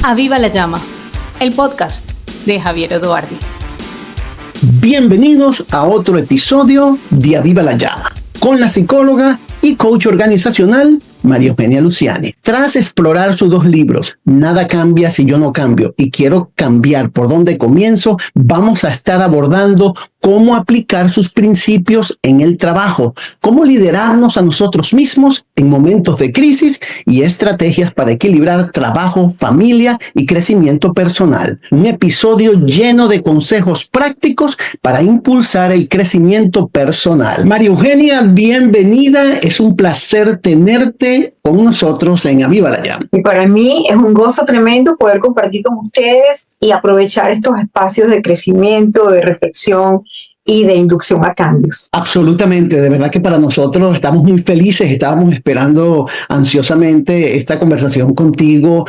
Aviva la Llama, el podcast de Javier Eduardi. Bienvenidos a otro episodio de Aviva la Llama, con la psicóloga y coach organizacional María Eugenia Luciani. Tras explorar sus 2 libros, Nada cambia si yo no cambio y Quiero cambiar por dónde comienzo, vamos a estar abordando cómo aplicar sus principios en el trabajo, cómo liderarnos a nosotros mismos en momentos de crisis y estrategias para equilibrar trabajo, familia y crecimiento personal. Un episodio lleno de consejos prácticos para impulsar el crecimiento personal. María Eugenia, bienvenida. Es un placer tenerte con nosotros en Aviva la Llama. Y para mí es un gozo tremendo poder compartir con ustedes y aprovechar estos espacios de crecimiento, de reflexión y de inducción a cambios. Absolutamente, de verdad que para nosotros estamos muy felices, estábamos esperando ansiosamente esta conversación contigo.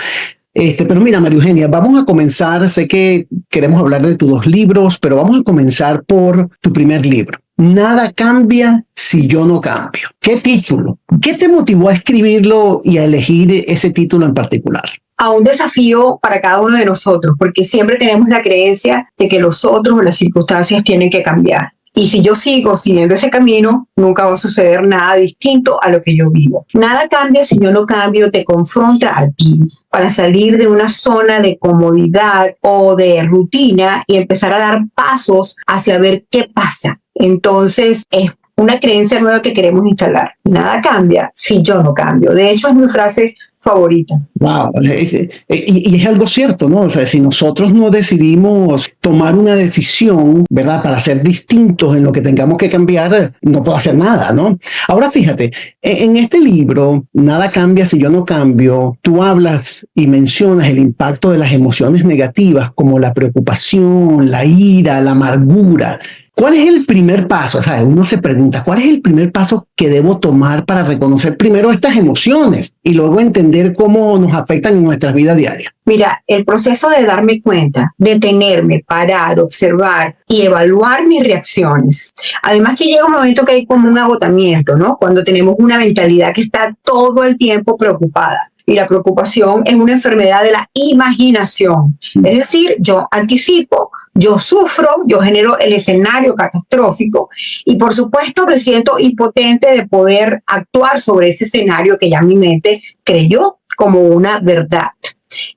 Pero mira, María Eugenia, vamos a comenzar, sé que queremos hablar de tus 2 libros, pero vamos a comenzar por tu primer libro. Nada cambia si yo no cambio. ¿Qué título? ¿Qué te motivó a escribirlo y a elegir ese título en particular? A un desafío para cada uno de nosotros, porque siempre tenemos la creencia de que los otros o las circunstancias tienen que cambiar. Y si yo sigo siguiendo ese camino, nunca va a suceder nada distinto a lo que yo vivo. Nada cambia si yo no cambio, te confronta a ti para salir de una zona de comodidad o de rutina y empezar a dar pasos hacia ver qué pasa. Entonces, es una creencia nueva que queremos instalar. Nada cambia si yo no cambio. De hecho, es mi frase favorita. Wow, y es algo cierto, ¿no? O sea, si nosotros no decidimos tomar una decisión, ¿verdad? Para ser distintos en lo que tengamos que cambiar, no puedo hacer nada, ¿no? Ahora fíjate, en este libro, Nada cambia si yo no cambio, tú hablas y mencionas el impacto de las emociones negativas como la preocupación, la ira, la amargura. ¿Cuál es el primer paso? O sea, uno se pregunta, ¿cuál es el primer paso que debo tomar para reconocer primero estas emociones y luego entender cómo nos afectan en nuestras vidas diarias? Mira, el proceso de darme cuenta, detenerme, parar, observar y evaluar mis reacciones. Además que llega un momento que hay como un agotamiento, ¿no? Cuando tenemos una mentalidad que está todo el tiempo preocupada. Y la preocupación es una enfermedad de la imaginación. Es decir, yo anticipo, yo sufro, yo genero el escenario catastrófico y por supuesto me siento impotente de poder actuar sobre ese escenario que ya mi mente creyó como una verdad.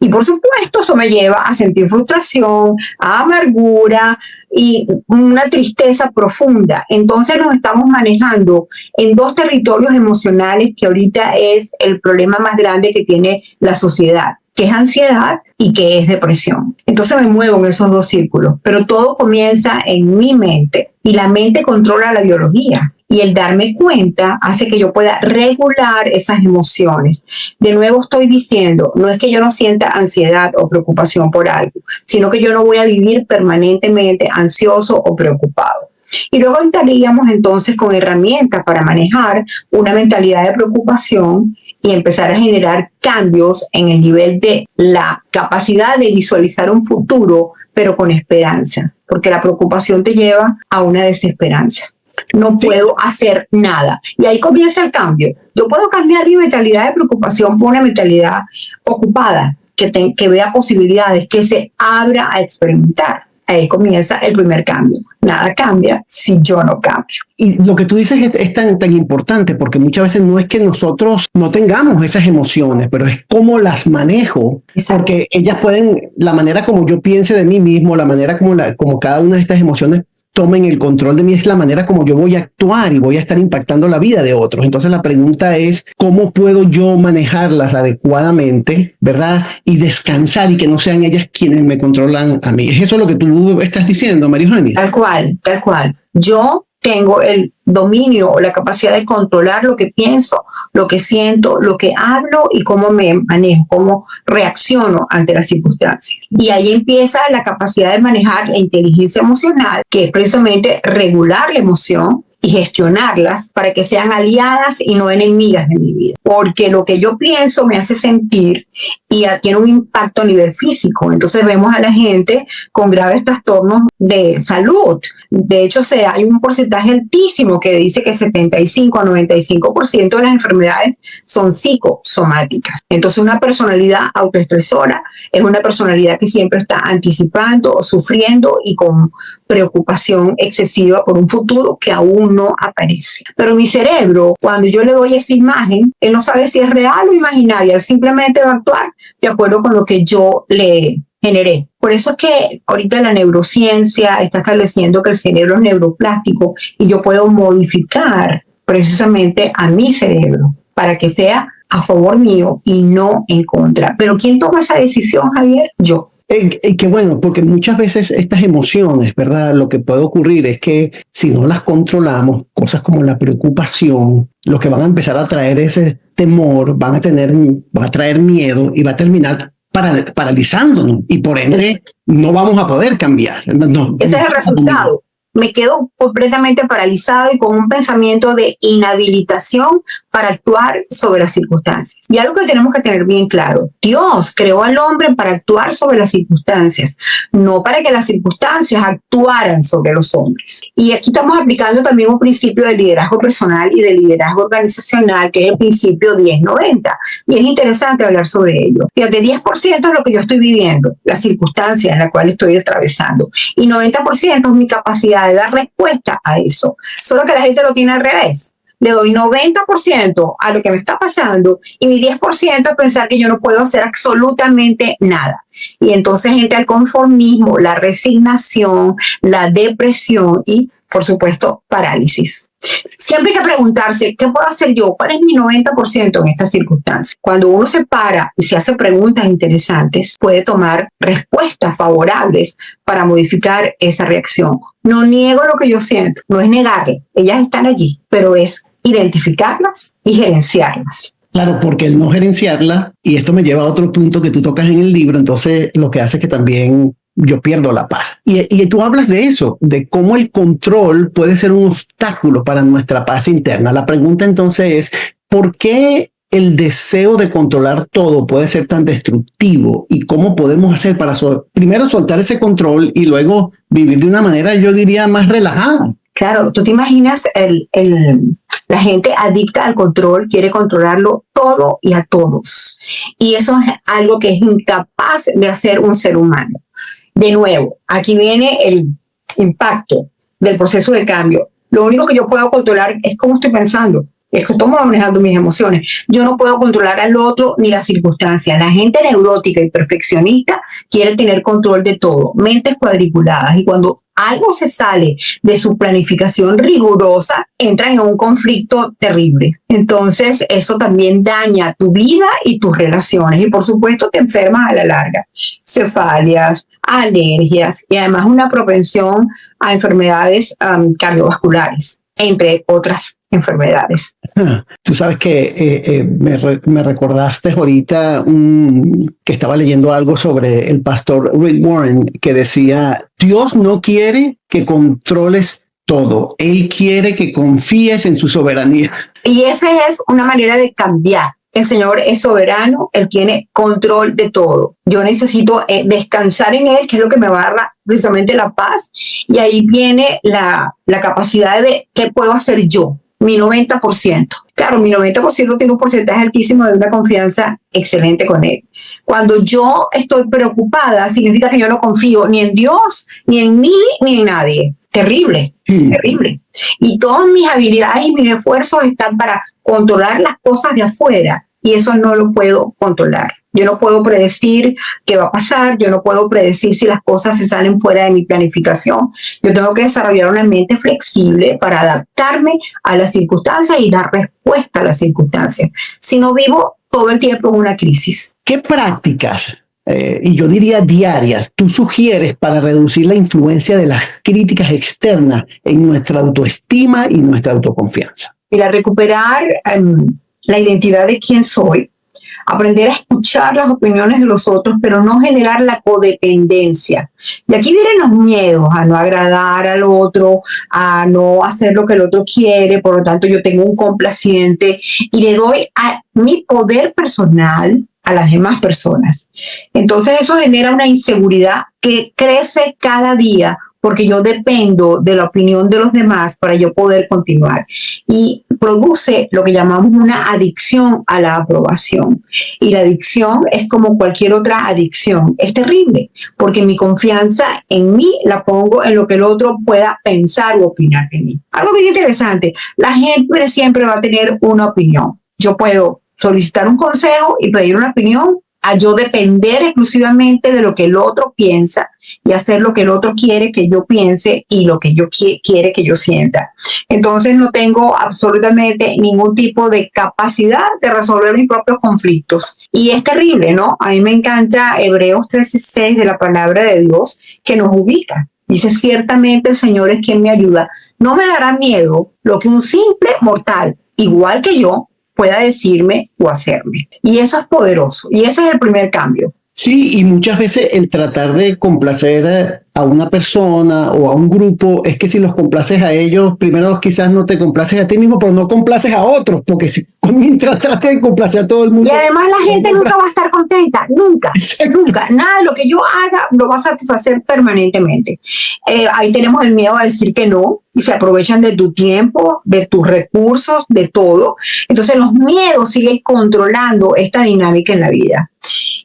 Y por supuesto eso me lleva a sentir frustración, a amargura y una tristeza profunda. Entonces nos estamos manejando en 2 territorios emocionales que ahorita es el problema más grande que tiene la sociedad, que es ansiedad y que es depresión. Entonces me muevo en esos 2 círculos, pero todo comienza en mi mente y la mente controla la biología. Y el darme cuenta hace que yo pueda regular esas emociones. De nuevo estoy diciendo, no es que yo no sienta ansiedad o preocupación por algo, sino que yo no voy a vivir permanentemente ansioso o preocupado. Y luego entraríamos entonces con herramientas para manejar una mentalidad de preocupación y empezar a generar cambios en el nivel de la capacidad de visualizar un futuro, pero con esperanza, porque la preocupación te lleva a una desesperanza. No puedo hacer nada. Y ahí comienza el cambio. Yo puedo cambiar mi mentalidad de preocupación por una mentalidad ocupada, que vea posibilidades, que se abra a experimentar. Ahí comienza el primer cambio. Nada cambia si yo no cambio. Y lo que tú dices es tan importante porque muchas veces no es que nosotros no tengamos esas emociones, pero es cómo las manejo. Exacto. Porque ellas pueden, la manera como yo piense de mí mismo, la manera como cada una de estas emociones tomen el control de mí es la manera como yo voy a actuar y voy a estar impactando la vida de otros. Entonces la pregunta es, ¿cómo puedo yo manejarlas adecuadamente, verdad? Y descansar y que no sean ellas quienes me controlan a mí. ¿Es eso lo que tú estás diciendo, María Eugenia? Tal cual. Yo tengo el dominio o la capacidad de controlar lo que pienso, lo que siento, lo que hablo y cómo me manejo, cómo reacciono ante las circunstancias. Y ahí empieza la capacidad de manejar la inteligencia emocional, que es precisamente regular la emoción y gestionarlas para que sean aliadas y no enemigas de mi vida. Porque lo que yo pienso me hace sentir y tiene un impacto a nivel físico. Entonces vemos a la gente con graves trastornos de salud. De hecho, hay un porcentaje altísimo que dice que 75 a 95% de las enfermedades son psicosomáticas. Entonces, una personalidad autoestresora es una personalidad que siempre está anticipando, sufriendo y con preocupación excesiva por un futuro que aún no aparece. Pero mi cerebro, cuando yo le doy esa imagen, él no sabe si es real o imaginaria, él simplemente va a actuar de acuerdo con lo que yo le generé. Por eso es que ahorita la neurociencia está estableciendo que el cerebro es neuroplástico y yo puedo modificar precisamente a mi cerebro para que sea a favor mío y no en contra. Pero ¿quién toma esa decisión, Javier? Yo. Qué bueno, porque muchas veces estas emociones, ¿verdad? Lo que puede ocurrir es que si no las controlamos, cosas como la preocupación, lo que van a empezar a traer ese temor, va a traer miedo y va a terminar paralizándonos y por ende no vamos a poder cambiar. Ese es el resultado. Me quedo completamente paralizado y con un pensamiento de inhabilitación para actuar sobre las circunstancias. Y algo que tenemos que tener bien claro, Dios creó al hombre para actuar sobre las circunstancias, no para que las circunstancias actuaran sobre los hombres. Y aquí estamos aplicando también un principio de liderazgo personal y de liderazgo organizacional, que es el principio 10-90. Y es interesante hablar sobre ello. Fíjate, 10% es lo que yo estoy viviendo, la circunstancia en la cual estoy atravesando, y 90% es mi capacidad de dar respuesta a eso. Solo que la gente lo tiene al revés. Le doy 90% a lo que me está pasando y mi 10% es pensar que yo no puedo hacer absolutamente nada. Y entonces entra el conformismo, la resignación, la depresión y, por supuesto, parálisis. Siempre hay que preguntarse, ¿qué puedo hacer yo? ¿Cuál es mi 90% en estas circunstancias? Cuando uno se para y se hace preguntas interesantes, puede tomar respuestas favorables para modificar esa reacción. No niego lo que yo siento, no es negarle, ellas están allí, pero es identificarlas y gerenciarlas. Claro, porque el no gerenciarla, y esto me lleva a otro punto que tú tocas en el libro, entonces lo que hace es que también yo pierdo la paz. Y tú hablas de eso, de cómo el control puede ser un obstáculo para nuestra paz interna. La pregunta entonces es, ¿por qué el deseo de controlar todo puede ser tan destructivo? ¿Y cómo podemos hacer para primero soltar ese control y luego vivir de una manera, yo diría, más relajada? Claro, tú te imaginas la gente adicta al control, quiere controlarlo todo y a todos. Y eso es algo que es incapaz de hacer un ser humano. De nuevo, aquí viene el impacto del proceso de cambio. Lo único que yo puedo controlar es cómo estoy pensando. Es que estoy manejando mis emociones. Yo no puedo controlar al otro ni las circunstancias. La gente neurótica y perfeccionista quiere tener control de todo, mentes cuadriculadas. Y cuando algo se sale de su planificación rigurosa, entran en un conflicto terrible. Entonces, eso también daña tu vida y tus relaciones. Y por supuesto, te enfermas a la larga. Cefalias, alergias y además una propensión a enfermedades cardiovasculares, entre otras enfermedades. Tú sabes que me recordaste ahorita que estaba leyendo algo sobre el pastor Rick Warren que decía, Dios no quiere que controles todo, Él quiere que confíes en su soberanía. Y esa es una manera de cambiar. El Señor es soberano, Él tiene control de todo. Yo necesito descansar en Él, que es lo que me va a dar precisamente la paz. Y ahí viene la capacidad de qué puedo hacer yo, mi 90%. Claro, mi 90% tiene un porcentaje altísimo de una confianza excelente con Él. Cuando yo estoy preocupada, significa que yo no confío ni en Dios, ni en mí, ni en nadie. Terrible, terrible. Y todas mis habilidades y mis esfuerzos están para controlar las cosas de afuera y eso no lo puedo controlar. Yo no puedo predecir qué va a pasar, yo no puedo predecir si las cosas se salen fuera de mi planificación. Yo tengo que desarrollar una mente flexible para adaptarme a las circunstancias y dar respuesta a las circunstancias. Si no, vivo todo el tiempo en una crisis. ¿Qué prácticas, y yo diría diarias, tú sugieres para reducir la influencia de las críticas externas en nuestra autoestima y nuestra autoconfianza? Mira, recuperar la identidad de quién soy, aprender a escuchar las opiniones de los otros, pero no generar la codependencia. Y aquí vienen los miedos a no agradar al otro, a no hacer lo que el otro quiere, por lo tanto yo tengo un complaciente y le doy a mi poder personal a las demás personas. Entonces eso genera una inseguridad que crece cada día porque yo dependo de la opinión de los demás para yo poder continuar. Y produce lo que llamamos una adicción a la aprobación. Y la adicción es como cualquier otra adicción. Es terrible porque mi confianza en mí la pongo en lo que el otro pueda pensar o opinar de mí. Algo bien interesante, la gente siempre va a tener una opinión. Yo puedo solicitar un consejo y pedir una opinión a yo depender exclusivamente de lo que el otro piensa y hacer lo que el otro quiere que yo piense y lo que yo quiere que yo sienta. Entonces no tengo absolutamente ningún tipo de capacidad de resolver mis propios conflictos. Y es terrible, ¿no? A mí me encanta Hebreos 13:6 de la palabra de Dios que nos ubica. Dice, ciertamente el Señor es quien me ayuda. No me dará miedo lo que un simple mortal, igual que yo, pueda decirme o hacerme. Y eso es poderoso. Y ese es el primer cambio. Sí, y muchas veces el tratar de complacer a una persona o a un grupo es que si los complaces a ellos, primero quizás no te complaces a ti mismo, pero no complaces a otros, porque si mientras trates de complacer a todo el mundo... Y además la gente nunca va a estar contenta, nunca, nunca. Nada de lo que yo haga lo va a satisfacer permanentemente. Ahí tenemos el miedo a decir que no, y se aprovechan de tu tiempo, de tus recursos, de todo. Entonces los miedos siguen controlando esta dinámica en la vida.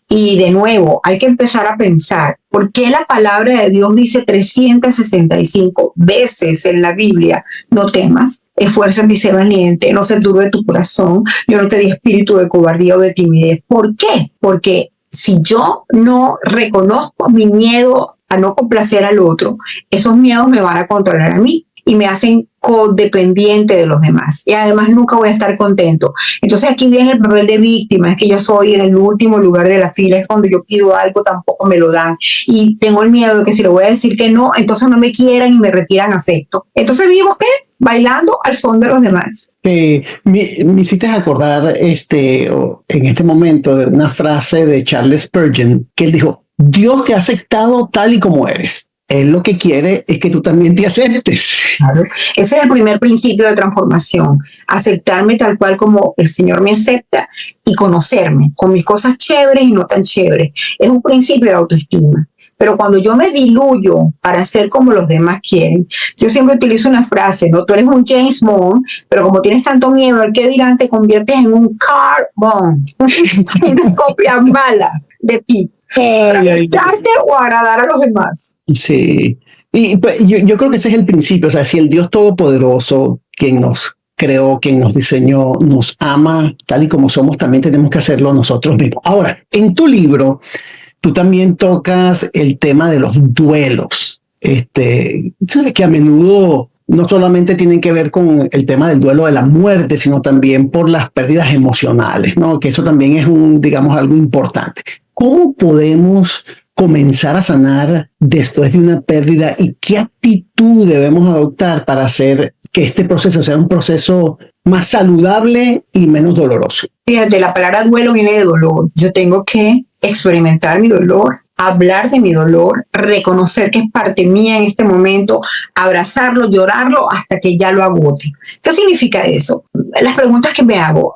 Y de nuevo, hay que empezar a pensar, ¿por qué la palabra de Dios dice 365 veces en la Biblia, no temas, esfuérzate y sé valiente, no se turbe tu corazón, yo no te di espíritu de cobardía o de timidez? ¿Por qué? Porque si yo no reconozco mi miedo a no complacer al otro, esos miedos me van a controlar a mí y me hacen codependiente de los demás. Y además nunca voy a estar contento. Entonces aquí viene el papel de víctima, es que yo soy en el último lugar de la fila, es cuando yo pido algo tampoco me lo dan. Y tengo el miedo de que si le voy a decir que no, entonces no me quieran y me retiran afecto. Entonces vivo, ¿qué? Bailando al son de los demás. Me hiciste acordar en este momento de una frase de Charles Spurgeon, que él dijo, Dios te ha aceptado tal y como eres. Él lo que quiere es que tú también te aceptes. Claro. Ese es el primer principio de transformación. Aceptarme tal cual como el Señor me acepta y conocerme con mis cosas chéveres y no tan chéveres. Es un principio de autoestima. Pero cuando yo me diluyo para ser como los demás quieren, yo siempre utilizo una frase, ¿no? Tú eres un James Bond, pero como tienes tanto miedo al que dirán, te conviertes en un Car Bond, una copia mala de ti. Para gustarte o agradar a los demás. Sí, y pues, yo creo que ese es el principio, o sea, si el Dios Todopoderoso, quien nos creó, quien nos diseñó, nos ama tal y como somos, también tenemos que hacerlo nosotros mismos. Ahora, en tu libro, tú también tocas el tema de los duelos, que a menudo no solamente tienen que ver con el tema del duelo de la muerte, sino también por las pérdidas emocionales, ¿no? Que eso también es digamos, algo importante. ¿Cómo podemos comenzar a sanar después de una pérdida y qué actitud debemos adoptar para hacer que este proceso sea un proceso más saludable y menos doloroso? Fíjate, la palabra duelo viene de dolor. Yo tengo que experimentar mi dolor, hablar de mi dolor, reconocer que es parte mía en este momento, abrazarlo, llorarlo hasta que ya lo agote. ¿Qué significa eso? Las preguntas que me hago,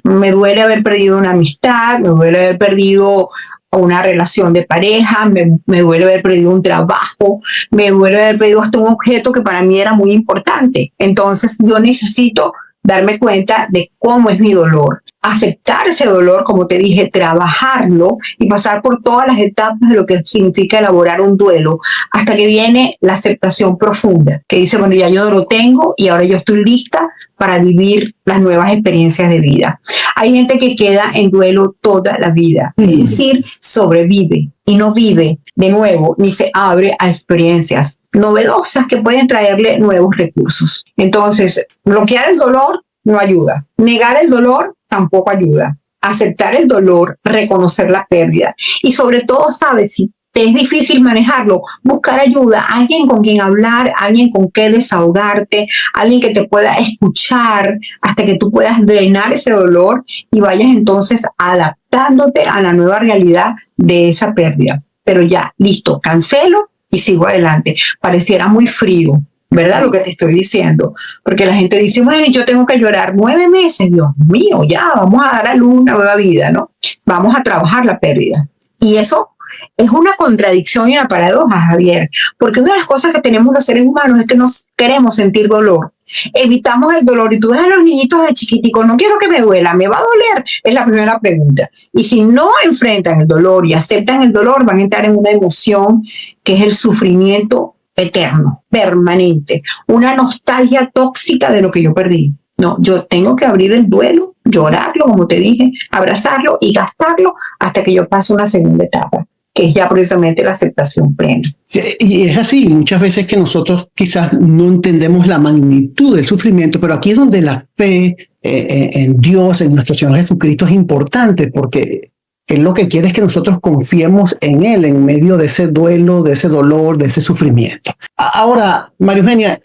me duele haber perdido una amistad, me duele haber perdido una relación de pareja, me duele haber perdido un trabajo, me duele haber perdido hasta un objeto que para mí era muy importante. Entonces yo necesito darme cuenta de cómo es mi dolor, aceptar ese dolor, como te dije, trabajarlo y pasar por todas las etapas de lo que significa elaborar un duelo, hasta que viene la aceptación profunda, que dice, bueno, ya yo lo tengo y ahora yo estoy lista para vivir las nuevas experiencias de vida. Hay gente que queda en duelo toda la vida, es decir, sobrevive y no vive de nuevo, ni se abre a experiencias novedosas que pueden traerle nuevos recursos. Entonces, bloquear el dolor no ayuda. Negar el dolor tampoco ayuda. Aceptar el dolor, reconocer la pérdida. Y sobre todo, ¿sabes? Si te es difícil manejarlo, buscar ayuda, alguien con quien hablar, alguien con quien desahogarte, alguien que te pueda escuchar hasta que tú puedas drenar ese dolor y vayas entonces adaptándote a la nueva realidad de esa pérdida. Pero ya, listo, cancelo y sigo adelante. Pareciera muy frío, ¿verdad? Lo que te estoy diciendo. Porque la gente dice, bueno, yo tengo que llorar 9 meses. Dios mío, ya, vamos a dar a luz una nueva vida, ¿no? Vamos a trabajar la pérdida. Y eso es una contradicción y una paradoja, Javier. Porque una de las cosas que tenemos los seres humanos es que nos queremos sentir dolor. Evitamos el dolor. Y tú ves a los niñitos de chiquiticos, no quiero que me duela, ¿me va a doler? Es la primera pregunta. Y si no enfrentan el dolor y aceptan el dolor, van a entrar en una emoción que es el sufrimiento eterno, permanente, una nostalgia tóxica de lo que yo perdí. No, yo tengo que abrir el duelo, llorarlo, como te dije, abrazarlo y gastarlo hasta que yo pase una segunda etapa, que es ya precisamente la aceptación plena. Sí, y es así, muchas veces que nosotros quizás no entendemos la magnitud del sufrimiento, pero aquí es donde la fe en Dios, en nuestro Señor Jesucristo es importante, porque Él lo que quiere es que nosotros confiemos en Él en medio de ese duelo, de ese dolor, de ese sufrimiento. Ahora, María Eugenia,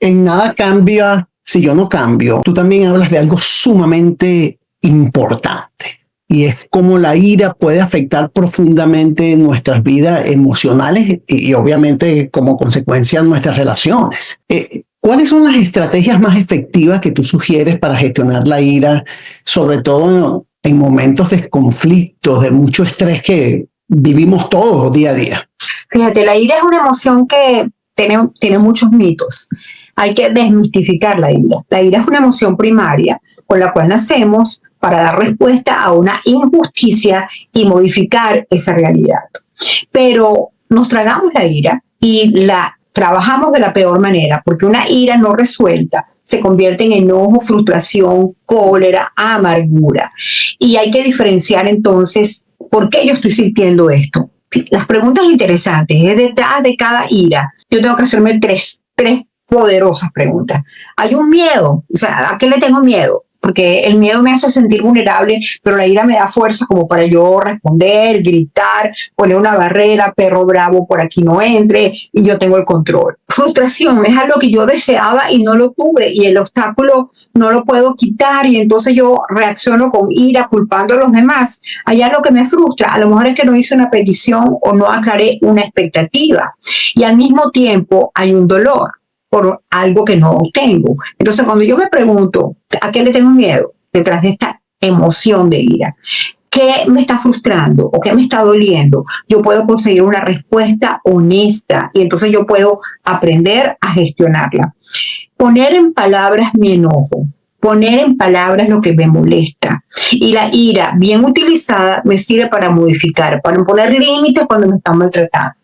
en nada cambia si yo no cambio. Tú también hablas de algo sumamente importante, y es cómo la ira puede afectar profundamente nuestras vidas emocionales y obviamente como consecuencia nuestras relaciones. ¿Cuáles son las estrategias más efectivas que tú sugieres para gestionar la ira, sobre todo en momentos de conflictos, de mucho estrés que vivimos todos día a día? Fíjate, la ira es una emoción que tiene muchos mitos. Hay que desmistificar la ira. La ira es una emoción primaria con la cual nacemos para dar respuesta a una injusticia y modificar esa realidad. Pero nos tragamos la ira y la trabajamos de la peor manera, porque una ira no resuelta se convierte en enojo, frustración, cólera, amargura. Y hay que diferenciar entonces por qué yo estoy sintiendo esto. Las preguntas interesantes es detrás de cada ira. Yo tengo que hacerme tres poderosas preguntas. Hay un miedo, o sea, ¿a qué le tengo miedo? Porque el miedo me hace sentir vulnerable, pero la ira me da fuerza como para yo responder, gritar, poner una barrera, perro bravo, por aquí no entre, y yo tengo el control. Frustración es algo que yo deseaba y no lo tuve, y el obstáculo no lo puedo quitar, y entonces yo reacciono con ira, culpando a los demás. Hay algo que me frustra, a lo mejor es que no hice una petición o no aclaré una expectativa, y al mismo tiempo hay un dolor por algo que no obtengo. Entonces, cuando yo me pregunto, ¿a qué le tengo miedo? Detrás de esta emoción de ira, ¿qué me está frustrando o qué me está doliendo? Yo puedo conseguir una respuesta honesta y entonces yo puedo aprender a gestionarla. Poner en palabras mi enojo, poner en palabras lo que me molesta. Y la ira bien utilizada me sirve para modificar, para poner límites cuando me están maltratando,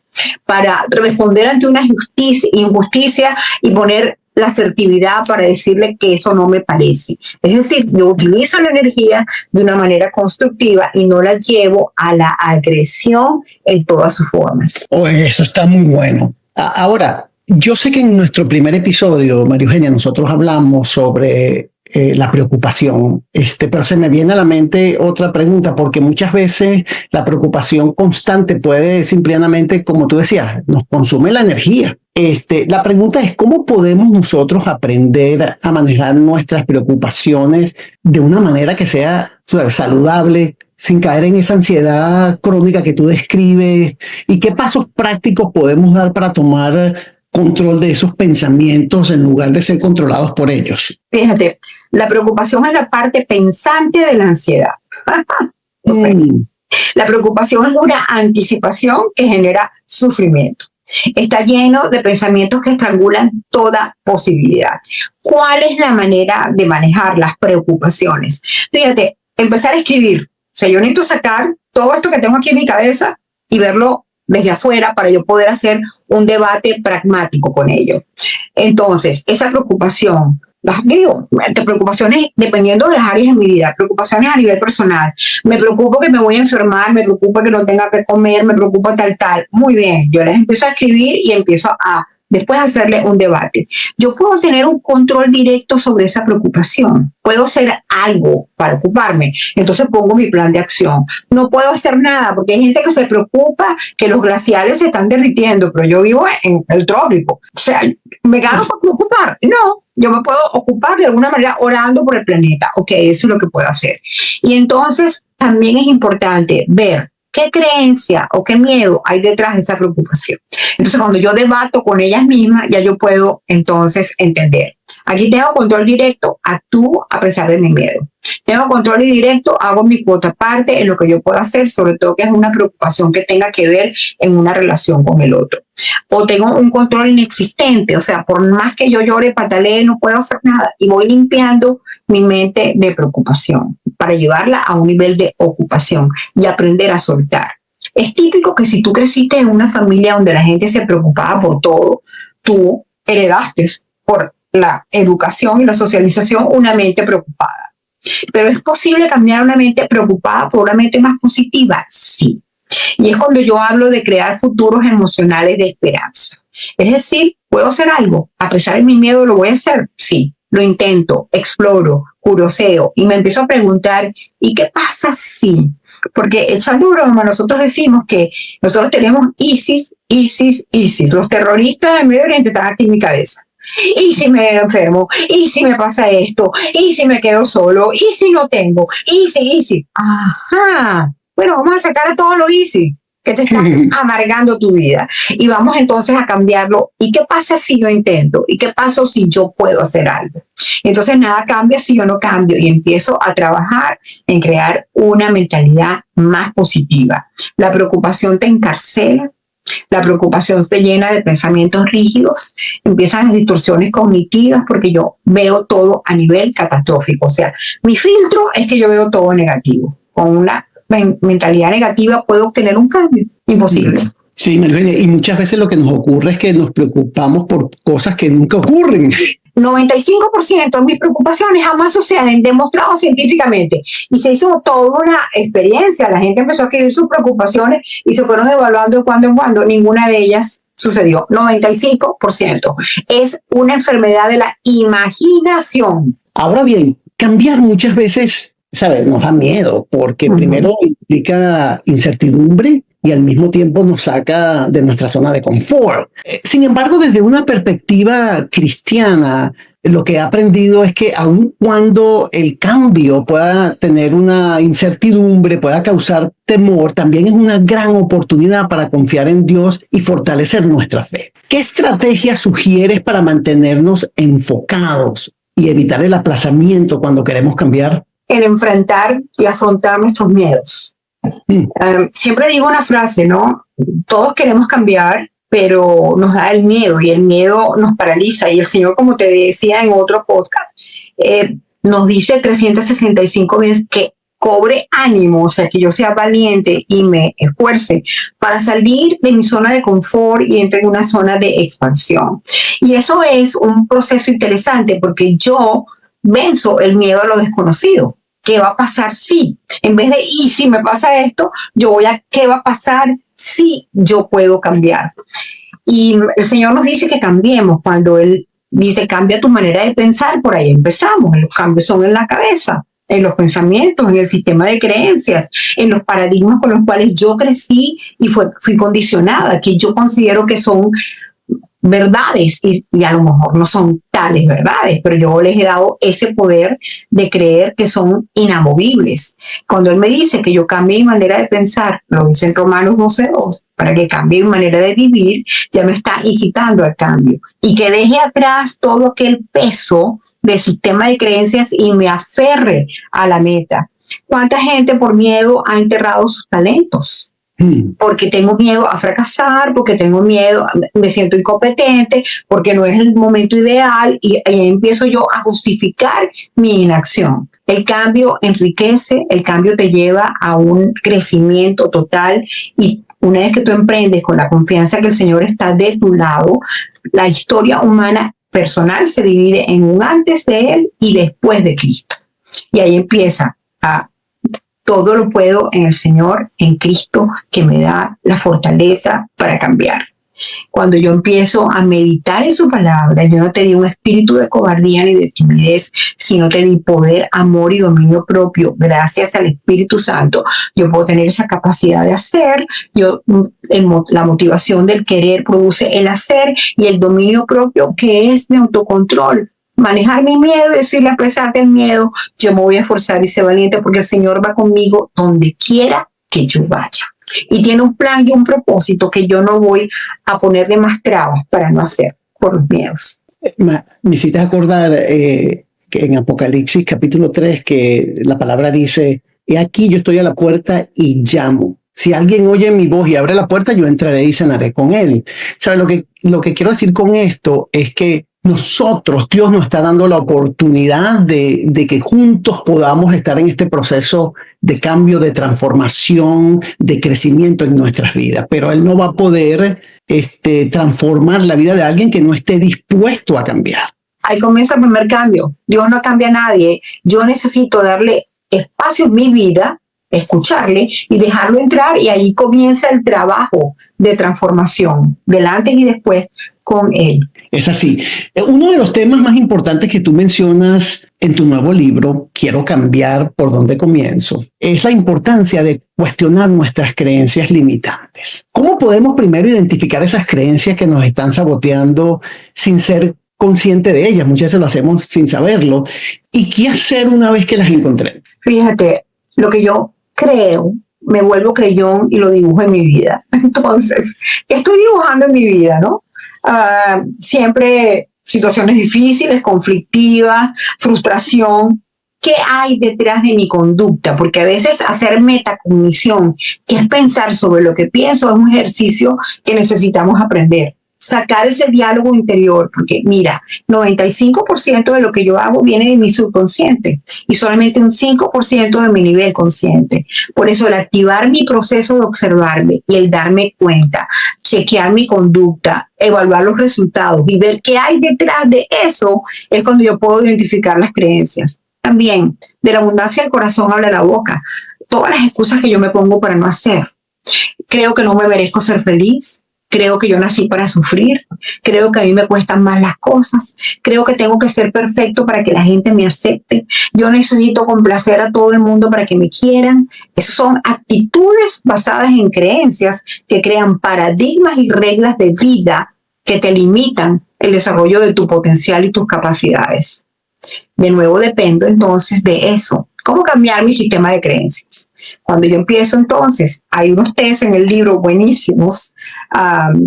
para responder ante una injusticia y poner la asertividad para decirle que eso no me parece. Es decir, yo utilizo la energía de una manera constructiva y no la llevo a la agresión en todas sus formas. Oh, eso está muy bueno. Ahora, yo sé que en nuestro primer episodio, María Eugenia, nosotros hablamos sobre la preocupación, pero se me viene a la mente otra pregunta, porque muchas veces la preocupación constante puede simplemente, como tú decías, nos consume la energía. La pregunta es, ¿cómo podemos nosotros aprender a manejar nuestras preocupaciones de una manera que sea saludable, sin caer en esa ansiedad crónica que tú describes? ¿Y qué pasos prácticos podemos dar para tomar control de esos pensamientos en lugar de ser controlados por ellos? Fíjate, la preocupación es la parte pensante de la ansiedad. O sea, la preocupación es una anticipación que genera sufrimiento. Está lleno de pensamientos que estrangulan toda posibilidad. ¿Cuál es la manera de manejar las preocupaciones? Fíjate, empezar a escribir. O sea, yo necesito sacar todo esto que tengo aquí en mi cabeza y verlo desde afuera para yo poder hacer un debate pragmático con ello. Entonces, esa preocupación, preocupaciones dependiendo de las áreas de mi vida, preocupaciones a nivel personal. Me preocupo que me voy a enfermar, me preocupa que no tenga que comer, me preocupa tal. Muy bien, yo les empiezo a escribir y empiezo a después hacerle un debate. Yo puedo tener un control directo sobre esa preocupación. Puedo hacer algo para ocuparme. Entonces pongo mi plan de acción. No puedo hacer nada porque hay gente que se preocupa que los glaciares se están derritiendo, pero yo vivo en el trópico. O sea, ¿me gano para preocupar? No. Yo me puedo ocupar de alguna manera orando por el planeta. Ok, eso es lo que puedo hacer. Y entonces también es importante ver qué creencia o qué miedo hay detrás de esa preocupación. Entonces, cuando yo debato con ellas mismas, ya yo puedo entonces entender. Aquí tengo control directo, actúo a pesar de mi miedo. Tengo control directo, hago mi cuota parte en lo que yo puedo hacer, sobre todo que es una preocupación que tenga que ver en una relación con el otro. O tengo un control inexistente, o sea, por más que yo llore, patalee, no puedo hacer nada. Y voy limpiando mi mente de preocupación para llevarla a un nivel de ocupación y aprender a soltar. Es típico que si tú creciste en una familia donde la gente se preocupaba por todo, tú heredaste por la educación y la socialización una mente preocupada. Pero ¿es posible cambiar una mente preocupada por una mente más positiva? Sí. Y es cuando yo hablo de crear futuros emocionales de esperanza. Es decir, ¿puedo hacer algo? A pesar de mi miedo, ¿lo voy a hacer? Sí. Lo intento, exploro, curioseo y me empiezo a preguntar, ¿y qué pasa si? Porque echando broma, nosotros decimos que nosotros tenemos ISIS. Los terroristas del Medio Oriente están aquí en mi cabeza. ¿Y si me enfermo? ¿Y si me pasa esto? ¿Y si me quedo solo? ¿Y si no tengo? ¿Y si? Ajá. Bueno, vamos a sacar a todos los ISIS que te están amargando tu vida. Y vamos entonces a cambiarlo. ¿Y qué pasa si yo intento? ¿Y qué pasa si yo puedo hacer algo? Entonces nada cambia si yo no cambio y empiezo a trabajar en crear una mentalidad más positiva. La preocupación te encarcela. La preocupación te llena de pensamientos rígidos, empiezan distorsiones cognitivas porque yo veo todo a nivel catastrófico. O sea, mi filtro es que yo veo todo negativo. Con una mentalidad negativa puedo obtener un cambio. Imposible. Sí, María Eugenia, y muchas veces lo que nos ocurre es que nos preocupamos por cosas que nunca ocurren. 95% de mis preocupaciones jamás suceden, demostrado científicamente. Y se hizo toda una experiencia. La gente empezó a escribir sus preocupaciones y se fueron evaluando de cuando en cuando. Ninguna de ellas sucedió. 95%. Es una enfermedad de la imaginación. Ahora bien, cambiar muchas veces, ¿sabes? Nos da miedo porque primero implica incertidumbre y al mismo tiempo nos saca de nuestra zona de confort. Sin embargo, desde una perspectiva cristiana, lo que he aprendido es que aun cuando el cambio pueda tener una incertidumbre, pueda causar temor, también es una gran oportunidad para confiar en Dios y fortalecer nuestra fe. ¿Qué estrategias sugieres para mantenernos enfocados y evitar el aplazamiento cuando queremos cambiar? El enfrentar y afrontar nuestros miedos. Siempre digo una frase, ¿no? Todos queremos cambiar, pero nos da el miedo y el miedo nos paraliza. Y el Señor, como te decía en otro podcast, nos dice 365 veces que cobre ánimo, o sea, que yo sea valiente y me esfuerce para salir de mi zona de confort y entre en una zona de expansión. Y eso es un proceso interesante porque yo venzo el miedo a lo desconocido. ¿Qué va a pasar si? En vez de, ¿y si me pasa esto? Yo voy a, ¿qué va a pasar si yo puedo cambiar? Y el Señor nos dice que cambiemos. Cuando Él dice, cambia tu manera de pensar, por ahí empezamos. Los cambios son en la cabeza, en los pensamientos, en el sistema de creencias, en los paradigmas con los cuales yo crecí y fui condicionada, que yo considero que son verdades y a lo mejor no son tales verdades, pero yo les he dado ese poder de creer que son inamovibles. Cuando Él me dice que yo cambie mi manera de pensar, lo dice en Romanos 12:2, para que cambie mi manera de vivir, ya me está incitando al cambio y que deje atrás todo aquel peso del sistema de creencias y me aferre a la meta. ¿Cuánta gente por miedo ha enterrado sus talentos? Porque tengo miedo a fracasar, porque tengo miedo, me siento incompetente, porque no es el momento ideal y empiezo yo a justificar mi inacción. El cambio enriquece, el cambio te lleva a un crecimiento total y una vez que tú emprendes con la confianza que el Señor está de tu lado, la historia humana personal se divide en un antes de Él y después de Cristo. Y ahí empieza a todo lo puedo en el Señor, en Cristo, que me da la fortaleza para cambiar. Cuando yo empiezo a meditar en su palabra, yo no te di un espíritu de cobardía ni de timidez, sino te di poder, amor y dominio propio. Gracias al Espíritu Santo, yo puedo tener esa capacidad de hacer. La motivación del querer produce el hacer, y el dominio propio, que es mi autocontrol. Manejar mi miedo y decirle, a pesar del miedo, yo me voy a esforzar y ser valiente, porque el Señor va conmigo donde quiera que yo vaya. Y tiene un plan y un propósito que yo no voy a ponerle más trabas para no hacer por los miedos. Me hiciste acordar que en Apocalipsis capítulo 3, que la palabra dice: he aquí, yo estoy a la puerta y llamo. Si alguien oye mi voz y abre la puerta, yo entraré y cenaré con él. ¿Sabes? Lo que quiero decir con esto es que Dios nos está dando la oportunidad de que juntos podamos estar en este proceso de cambio, de transformación, de crecimiento en nuestras vidas. Pero Él no va a poder transformar la vida de alguien que no esté dispuesto a cambiar. Ahí comienza el primer cambio. Dios no cambia a nadie. Yo necesito darle espacio en mi vida, escucharle y dejarlo entrar, y ahí comienza el trabajo de transformación, del antes y después con Él. Es así. Uno de los temas más importantes que tú mencionas en tu nuevo libro, Quiero cambiar, ¿por dónde comienzo?, es la importancia de cuestionar nuestras creencias limitantes. ¿Cómo podemos primero identificar esas creencias que nos están saboteando sin ser consciente de ellas? Muchas veces lo hacemos sin saberlo. ¿Y qué hacer una vez que las encontré? Fíjate, lo que yo creo, me vuelvo creyón y lo dibujo en mi vida. Entonces, ¿qué estoy dibujando en mi vida, no? Siempre situaciones difíciles, conflictivas, frustración. ¿Qué hay detrás de mi conducta? Porque a veces hacer metacognición, que es pensar sobre lo que pienso, es un ejercicio que necesitamos aprender. Sacar ese diálogo interior, porque mira, 95% de lo que yo hago viene de mi subconsciente y solamente un 5% de mi nivel consciente. Por eso el activar mi proceso de observarme y el darme cuenta, chequear mi conducta, evaluar los resultados y ver qué hay detrás de eso, es cuando yo puedo identificar las creencias. También, de la abundancia del corazón habla la boca. Todas las excusas que yo me pongo para no hacer. Creo que no me merezco ser feliz. Creo que yo nací para sufrir. Creo que a mí me cuestan más las cosas. Creo que tengo que ser perfecto para que la gente me acepte. Yo necesito complacer a todo el mundo para que me quieran. Esas son actitudes basadas en creencias que crean paradigmas y reglas de vida que te limitan el desarrollo de tu potencial y tus capacidades. De nuevo, dependo entonces de eso. ¿Cómo cambiar mi sistema de creencias? Cuando yo empiezo, entonces, hay unos test en el libro buenísimos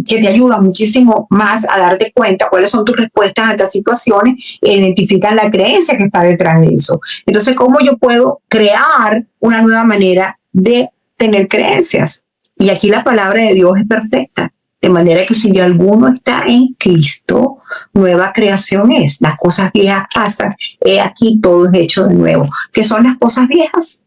que te ayudan muchísimo más a darte cuenta cuáles son tus respuestas a estas situaciones e identifican la creencia que está detrás de eso. Entonces, ¿cómo yo puedo crear una nueva manera de tener creencias? Y aquí la palabra de Dios es perfecta. De manera que si alguno está en Cristo, nueva creación es. Las cosas viejas pasan, he aquí todo es hecho de nuevo. ¿Qué son las cosas viejas?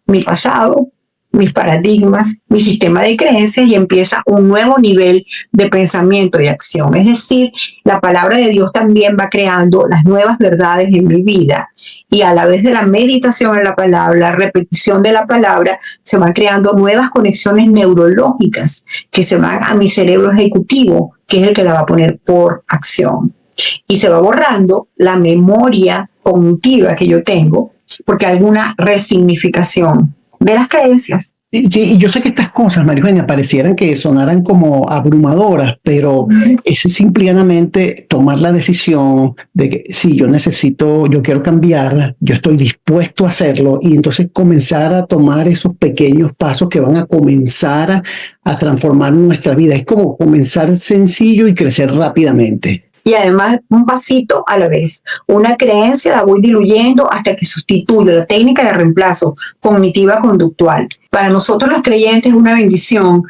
Mi pasado, mis paradigmas, mi sistema de creencias, y empieza un nuevo nivel de pensamiento y acción. Es decir, la palabra de Dios también va creando las nuevas verdades en mi vida, y a la vez de la meditación en la palabra, la repetición de la palabra, se van creando nuevas conexiones neurológicas que se van a mi cerebro ejecutivo, que es el que la va a poner por acción. Y se va borrando la memoria cognitiva que yo tengo, porque hay una resignificación de las creencias. Sí, y yo sé que estas cosas, María Eugenia, parecieran que sonaran como abrumadoras, pero es simplemente tomar la decisión de que sí, yo quiero cambiar, yo estoy dispuesto a hacerlo, y entonces comenzar a tomar esos pequeños pasos que van a comenzar a transformar nuestra vida. Es como comenzar sencillo y crecer rápidamente. Y además, un pasito a la vez. Una creencia la voy diluyendo hasta que sustituyo la técnica de reemplazo cognitiva conductual. Para nosotros los creyentes es una bendición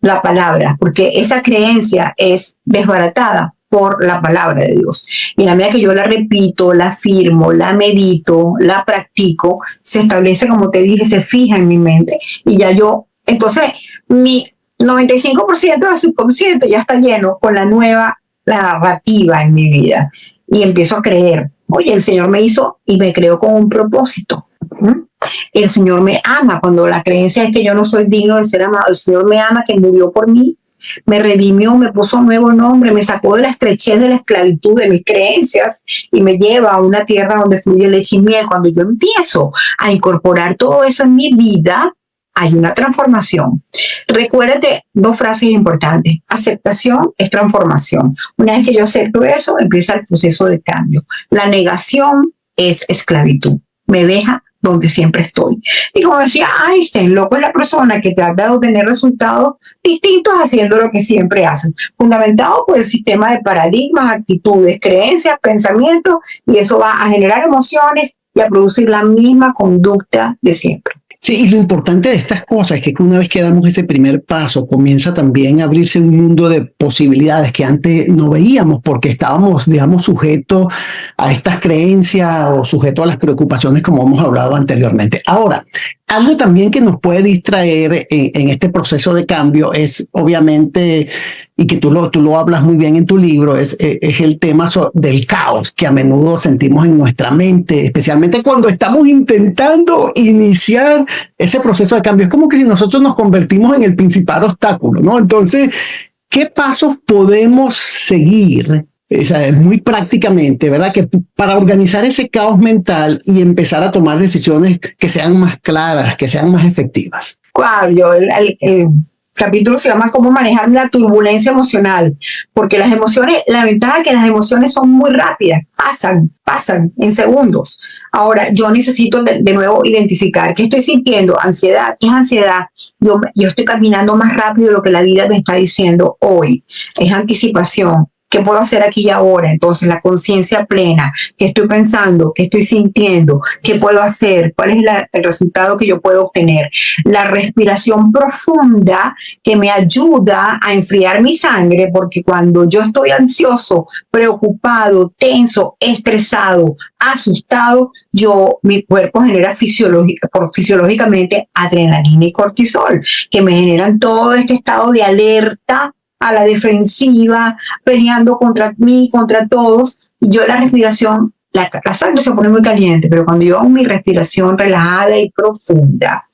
la palabra, porque esa creencia es desbaratada por la palabra de Dios. Y en la medida que yo la repito, la afirmo, la medito, la practico, se establece, como te dije, se fija en mi mente. Y ya entonces, mi 95% del subconsciente ya está lleno con la nueva narrativa en mi vida, y empiezo a creer, oye, el Señor me hizo y me creó con un propósito. El Señor me ama. Cuando la creencia es que yo no soy digno de ser amado, el Señor me ama, que murió por mí, me redimió, me puso un nuevo nombre, me sacó de la estrechez de la esclavitud de mis creencias y me lleva a una tierra donde fluye leche y miel. Cuando yo empiezo a incorporar todo eso en mi vida, hay una transformación. Recuérdate 2 frases importantes. Aceptación es transformación. Una vez que yo acepto eso, empieza el proceso de cambio. La negación es esclavitud. Me deja donde siempre estoy. Y como decía Einstein, loco es la persona que trata de obtener resultados distintos haciendo lo que siempre hacen, fundamentado por el sistema de paradigmas, actitudes, creencias, pensamientos, y eso va a generar emociones y a producir la misma conducta de siempre. Sí, y lo importante de estas cosas es que una vez que damos ese primer paso, comienza también a abrirse un mundo de posibilidades que antes no veíamos porque estábamos, digamos, sujetos a estas creencias o sujetos a las preocupaciones como hemos hablado anteriormente. Ahora, algo también que nos puede distraer en este proceso de cambio es obviamente, y que tú lo hablas muy bien en tu libro, es el tema del caos que a menudo sentimos en nuestra mente, especialmente cuando estamos intentando iniciar ese proceso de cambio. Es como que si nosotros nos convertimos en el principal obstáculo, ¿no? Entonces, ¿qué pasos podemos seguir? O sea, muy prácticamente, ¿verdad? Que para organizar ese caos mental y empezar a tomar decisiones que sean más claras, que sean más efectivas. Claro, el capítulo se llama Cómo manejar la turbulencia emocional, porque las emociones, la ventaja es que las emociones son muy rápidas, pasan en segundos. Ahora, yo necesito de nuevo identificar qué estoy sintiendo, ansiedad. ¿Qué es ansiedad? Yo estoy caminando más rápido de lo que la vida me está diciendo hoy. Es anticipación. ¿Qué puedo hacer aquí y ahora? Entonces, la conciencia plena. ¿Qué estoy pensando? ¿Qué estoy sintiendo? ¿Qué puedo hacer? ¿Cuál es el resultado que yo puedo obtener? La respiración profunda que me ayuda a enfriar mi sangre, porque cuando yo estoy ansioso, preocupado, tenso, estresado, asustado, mi cuerpo genera fisiológicamente adrenalina y cortisol, que me generan todo este estado de alerta, a la defensiva, peleando contra mí, contra todos. Yo la respiración, la sangre se pone muy caliente, pero cuando yo hago mi respiración relajada y profunda,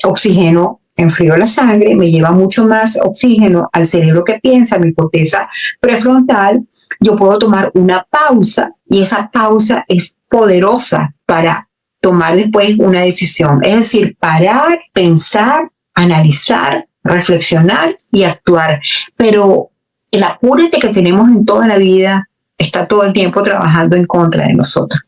oxígeno, enfrío la sangre, me lleva mucho más oxígeno al cerebro que piensa, mi corteza prefrontal, yo puedo tomar una pausa y esa pausa es poderosa para tomar después una decisión. Es decir, parar, pensar, analizar, reflexionar y actuar. Pero el apúrate que tenemos en toda la vida está todo el tiempo trabajando en contra de nosotros.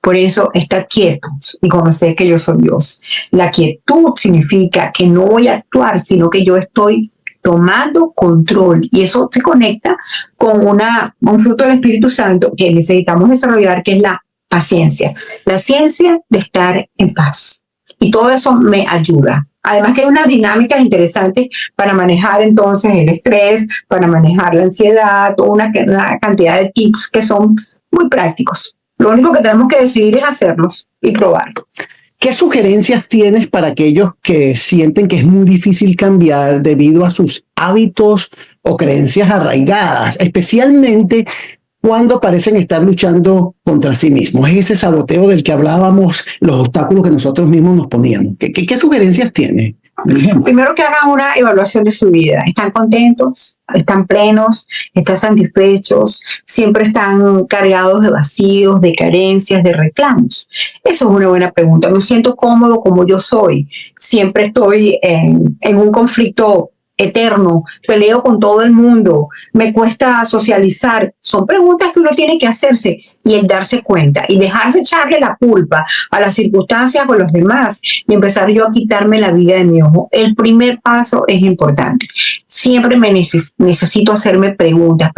Por eso, estar quietos y conocer que yo soy Dios. La quietud significa que no voy a actuar, sino que yo estoy tomando control. Y eso se conecta con un fruto del Espíritu Santo que necesitamos desarrollar, que es la paciencia. La ciencia de estar en paz. Y todo eso me ayuda. Además que hay unas dinámicas interesantes para manejar entonces el estrés, para manejar la ansiedad, toda una cantidad de tips que son muy prácticos. Lo único que tenemos que decidir es hacerlos y probarlo. ¿Qué sugerencias tienes para aquellos que sienten que es muy difícil cambiar debido a sus hábitos o creencias arraigadas, especialmente cuando parecen estar luchando contra sí mismos? Es ese saboteo del que hablábamos, los obstáculos que nosotros mismos nos poníamos. ¿Qué sugerencias tiene? Primero, que hagan una evaluación de su vida. ¿Están contentos? ¿Están plenos? ¿Están satisfechos? ¿Siempre están cargados de vacíos, de carencias, de reclamos? Eso es una buena pregunta. ¿Me siento cómodo como yo soy? ¿Siempre estoy en un conflicto eterno? ¿Peleo con todo el mundo? ¿Me cuesta socializar? Son preguntas que uno tiene que hacerse y el darse cuenta y dejar de echarle la culpa a las circunstancias o a los demás y empezar yo a quitarme la vida de mi ojo. El primer paso es importante. Siempre necesito hacerme preguntas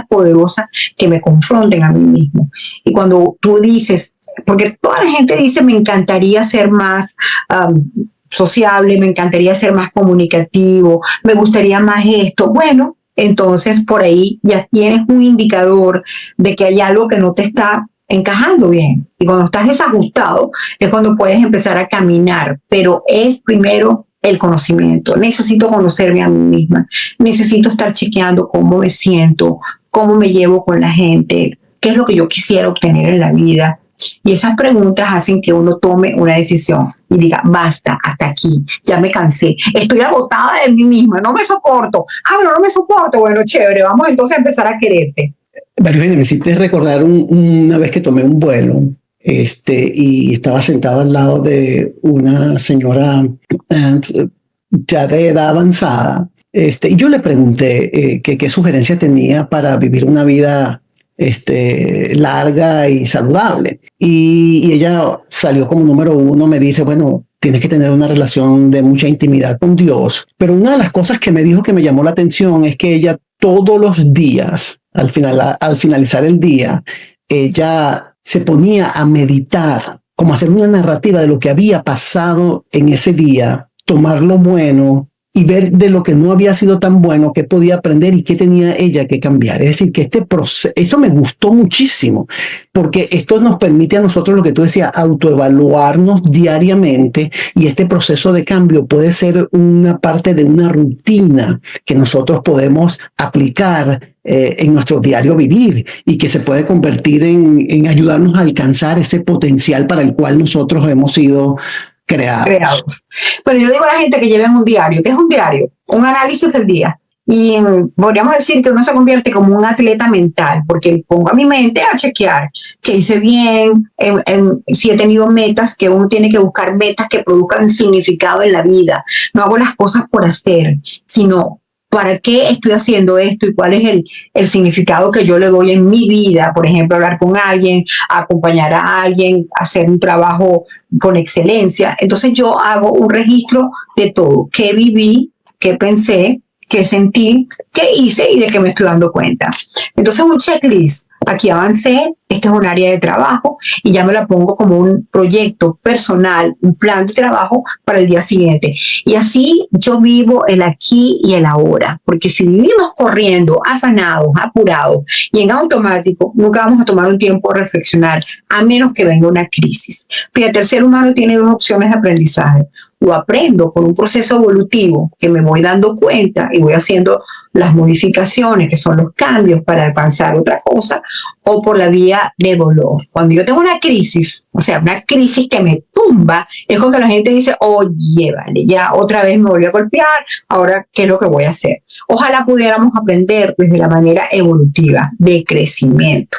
poderosas que me confronten a mí mismo. Y cuando tú dices, porque toda la gente dice, me encantaría ser más sociable, me encantaría ser más comunicativo, me gustaría más esto. Bueno, entonces por ahí ya tienes un indicador de que hay algo que no te está encajando bien. Y cuando estás desajustado es cuando puedes empezar a caminar, pero es primero el conocimiento. Necesito conocerme a mí misma, necesito estar chequeando cómo me siento, cómo me llevo con la gente, qué es lo que yo quisiera obtener en la vida. Y esas preguntas hacen que uno tome una decisión. y diga, basta, hasta aquí, ya me cansé, estoy agotada de mí misma, no me soporto. Pero no me soporto, bueno, chévere, vamos entonces a empezar a quererte. María, me hiciste recordar una vez que tomé un vuelo, y estaba sentado al lado de una señora ya de edad avanzada, y yo le pregunté qué sugerencia tenía para vivir una vida larga y saludable. Y ella salió como número uno, me dice, bueno, tienes que tener una relación de mucha intimidad con Dios. Pero una de las cosas que me dijo que me llamó la atención es que ella todos los días, al finalizar el día, ella se ponía a meditar, como hacer una narrativa de lo que había pasado en ese día, tomar lo bueno y ver de lo que no había sido tan bueno, qué podía aprender y qué tenía ella que cambiar. Es decir, que este proceso, eso me gustó muchísimo, porque esto nos permite a nosotros, lo que tú decías, autoevaluarnos diariamente, y este proceso de cambio puede ser una parte de una rutina que nosotros podemos aplicar en nuestro diario vivir, y que se puede convertir en ayudarnos a alcanzar ese potencial para el cual nosotros hemos sido creados. Pero yo le digo a la gente que lleven un diario. ¿Qué es un diario? Un análisis del día. Y podríamos decir que uno se convierte como un atleta mental, porque pongo a mi mente a chequear que hice bien, si he tenido metas, que uno tiene que buscar metas que produzcan significado en la vida. No hago las cosas por hacer, sino ¿para qué estoy haciendo esto y cuál es el significado que yo le doy en mi vida? Por ejemplo, hablar con alguien, acompañar a alguien, hacer un trabajo con excelencia. Entonces yo hago un registro de todo, qué viví, qué pensé, qué sentí, qué hice y de qué me estoy dando cuenta. Entonces un checklist. Aquí avancé, este es un área de trabajo y ya me la pongo como un proyecto personal, un plan de trabajo para el día siguiente. Y así yo vivo el aquí y el ahora, porque si vivimos corriendo, afanados, apurados y en automático, nunca vamos a tomar un tiempo de reflexionar, a menos que venga una crisis. Fíjate, el ser humano tiene dos opciones de aprendizaje. Lo aprendo por un proceso evolutivo que me voy dando cuenta y voy haciendo las modificaciones, que son los cambios para alcanzar otra cosa, o por la vía de dolor. Cuando yo tengo una crisis, o sea, una crisis que me tumba, es cuando la gente dice, oye, vale, ya otra vez me volví a golpear, ahora, ¿qué es lo que voy a hacer? Ojalá pudiéramos aprender desde la manera evolutiva de crecimiento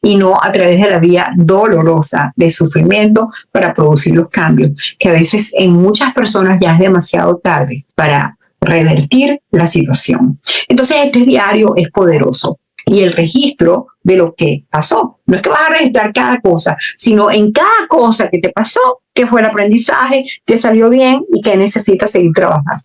y no a través de la vía dolorosa de sufrimiento para producir los cambios, que a veces en muchas personas ya es demasiado tarde para revertir la situación. Entonces este diario es poderoso y el registro de lo que pasó. No es que vas a registrar cada cosa, sino en cada cosa que te pasó, que fue el aprendizaje, que salió bien y que necesitas seguir trabajando.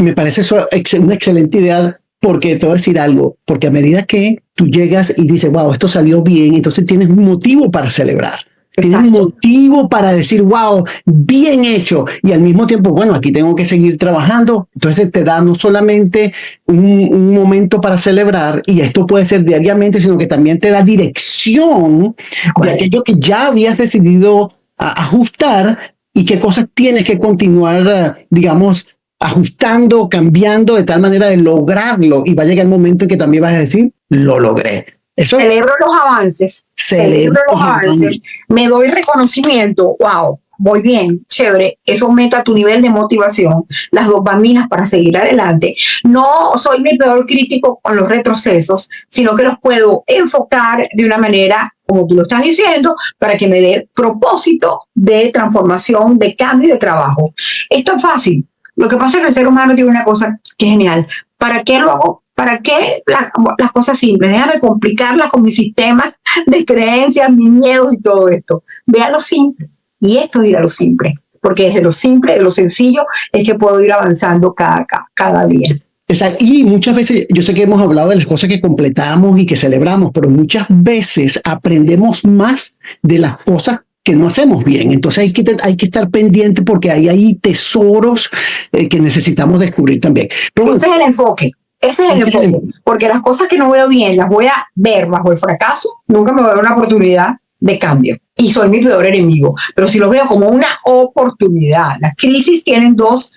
Me parece eso una excelente idea, porque te voy a decir algo, porque a medida que tú llegas y dices, wow, esto salió bien, entonces tienes un motivo para celebrar. Tienes un motivo para decir, wow, bien hecho. Y al mismo tiempo, bueno, aquí tengo que seguir trabajando. Entonces te da no solamente un momento para celebrar, y esto puede ser diariamente, sino que también te da dirección de aquello que ya habías decidido ajustar, y qué cosas tienes que continuar, digamos, ajustando, cambiando, de tal manera de lograrlo. Y va a llegar el momento en que también vas a decir, lo logré. Celebro los avances. Celebro los avances. Me doy reconocimiento. Wow, voy bien, chévere. Eso aumenta tu nivel de motivación, las dopaminas para seguir adelante. No soy mi peor crítico con los retrocesos, sino que los puedo enfocar de una manera, como tú lo estás diciendo, para que me dé propósito de transformación, de cambio y de trabajo. Esto es fácil. Lo que pasa es que el ser humano tiene una cosa que es genial. ¿Para qué lo hago? ¿Para qué las cosas simples? Déjame complicarlas con mis sistemas de creencias, mis miedos y todo esto. Vea lo simple. Y esto es ir a lo simple. Porque desde lo simple, de lo sencillo, es que puedo ir avanzando cada día. Exacto. Y muchas veces, yo sé que hemos hablado de las cosas que completamos y que celebramos, pero muchas veces aprendemos más de las cosas que no hacemos bien. Entonces hay que estar pendiente, porque ahí hay tesoros que necesitamos descubrir también. Pero bueno, ese es el enfoque. Ese es el enfoque. Porque las cosas que no veo bien las voy a ver bajo el fracaso. Nunca me voy a dar una oportunidad de cambio. Y soy mi peor enemigo. Pero si lo veo como una oportunidad. Las crisis tienen dos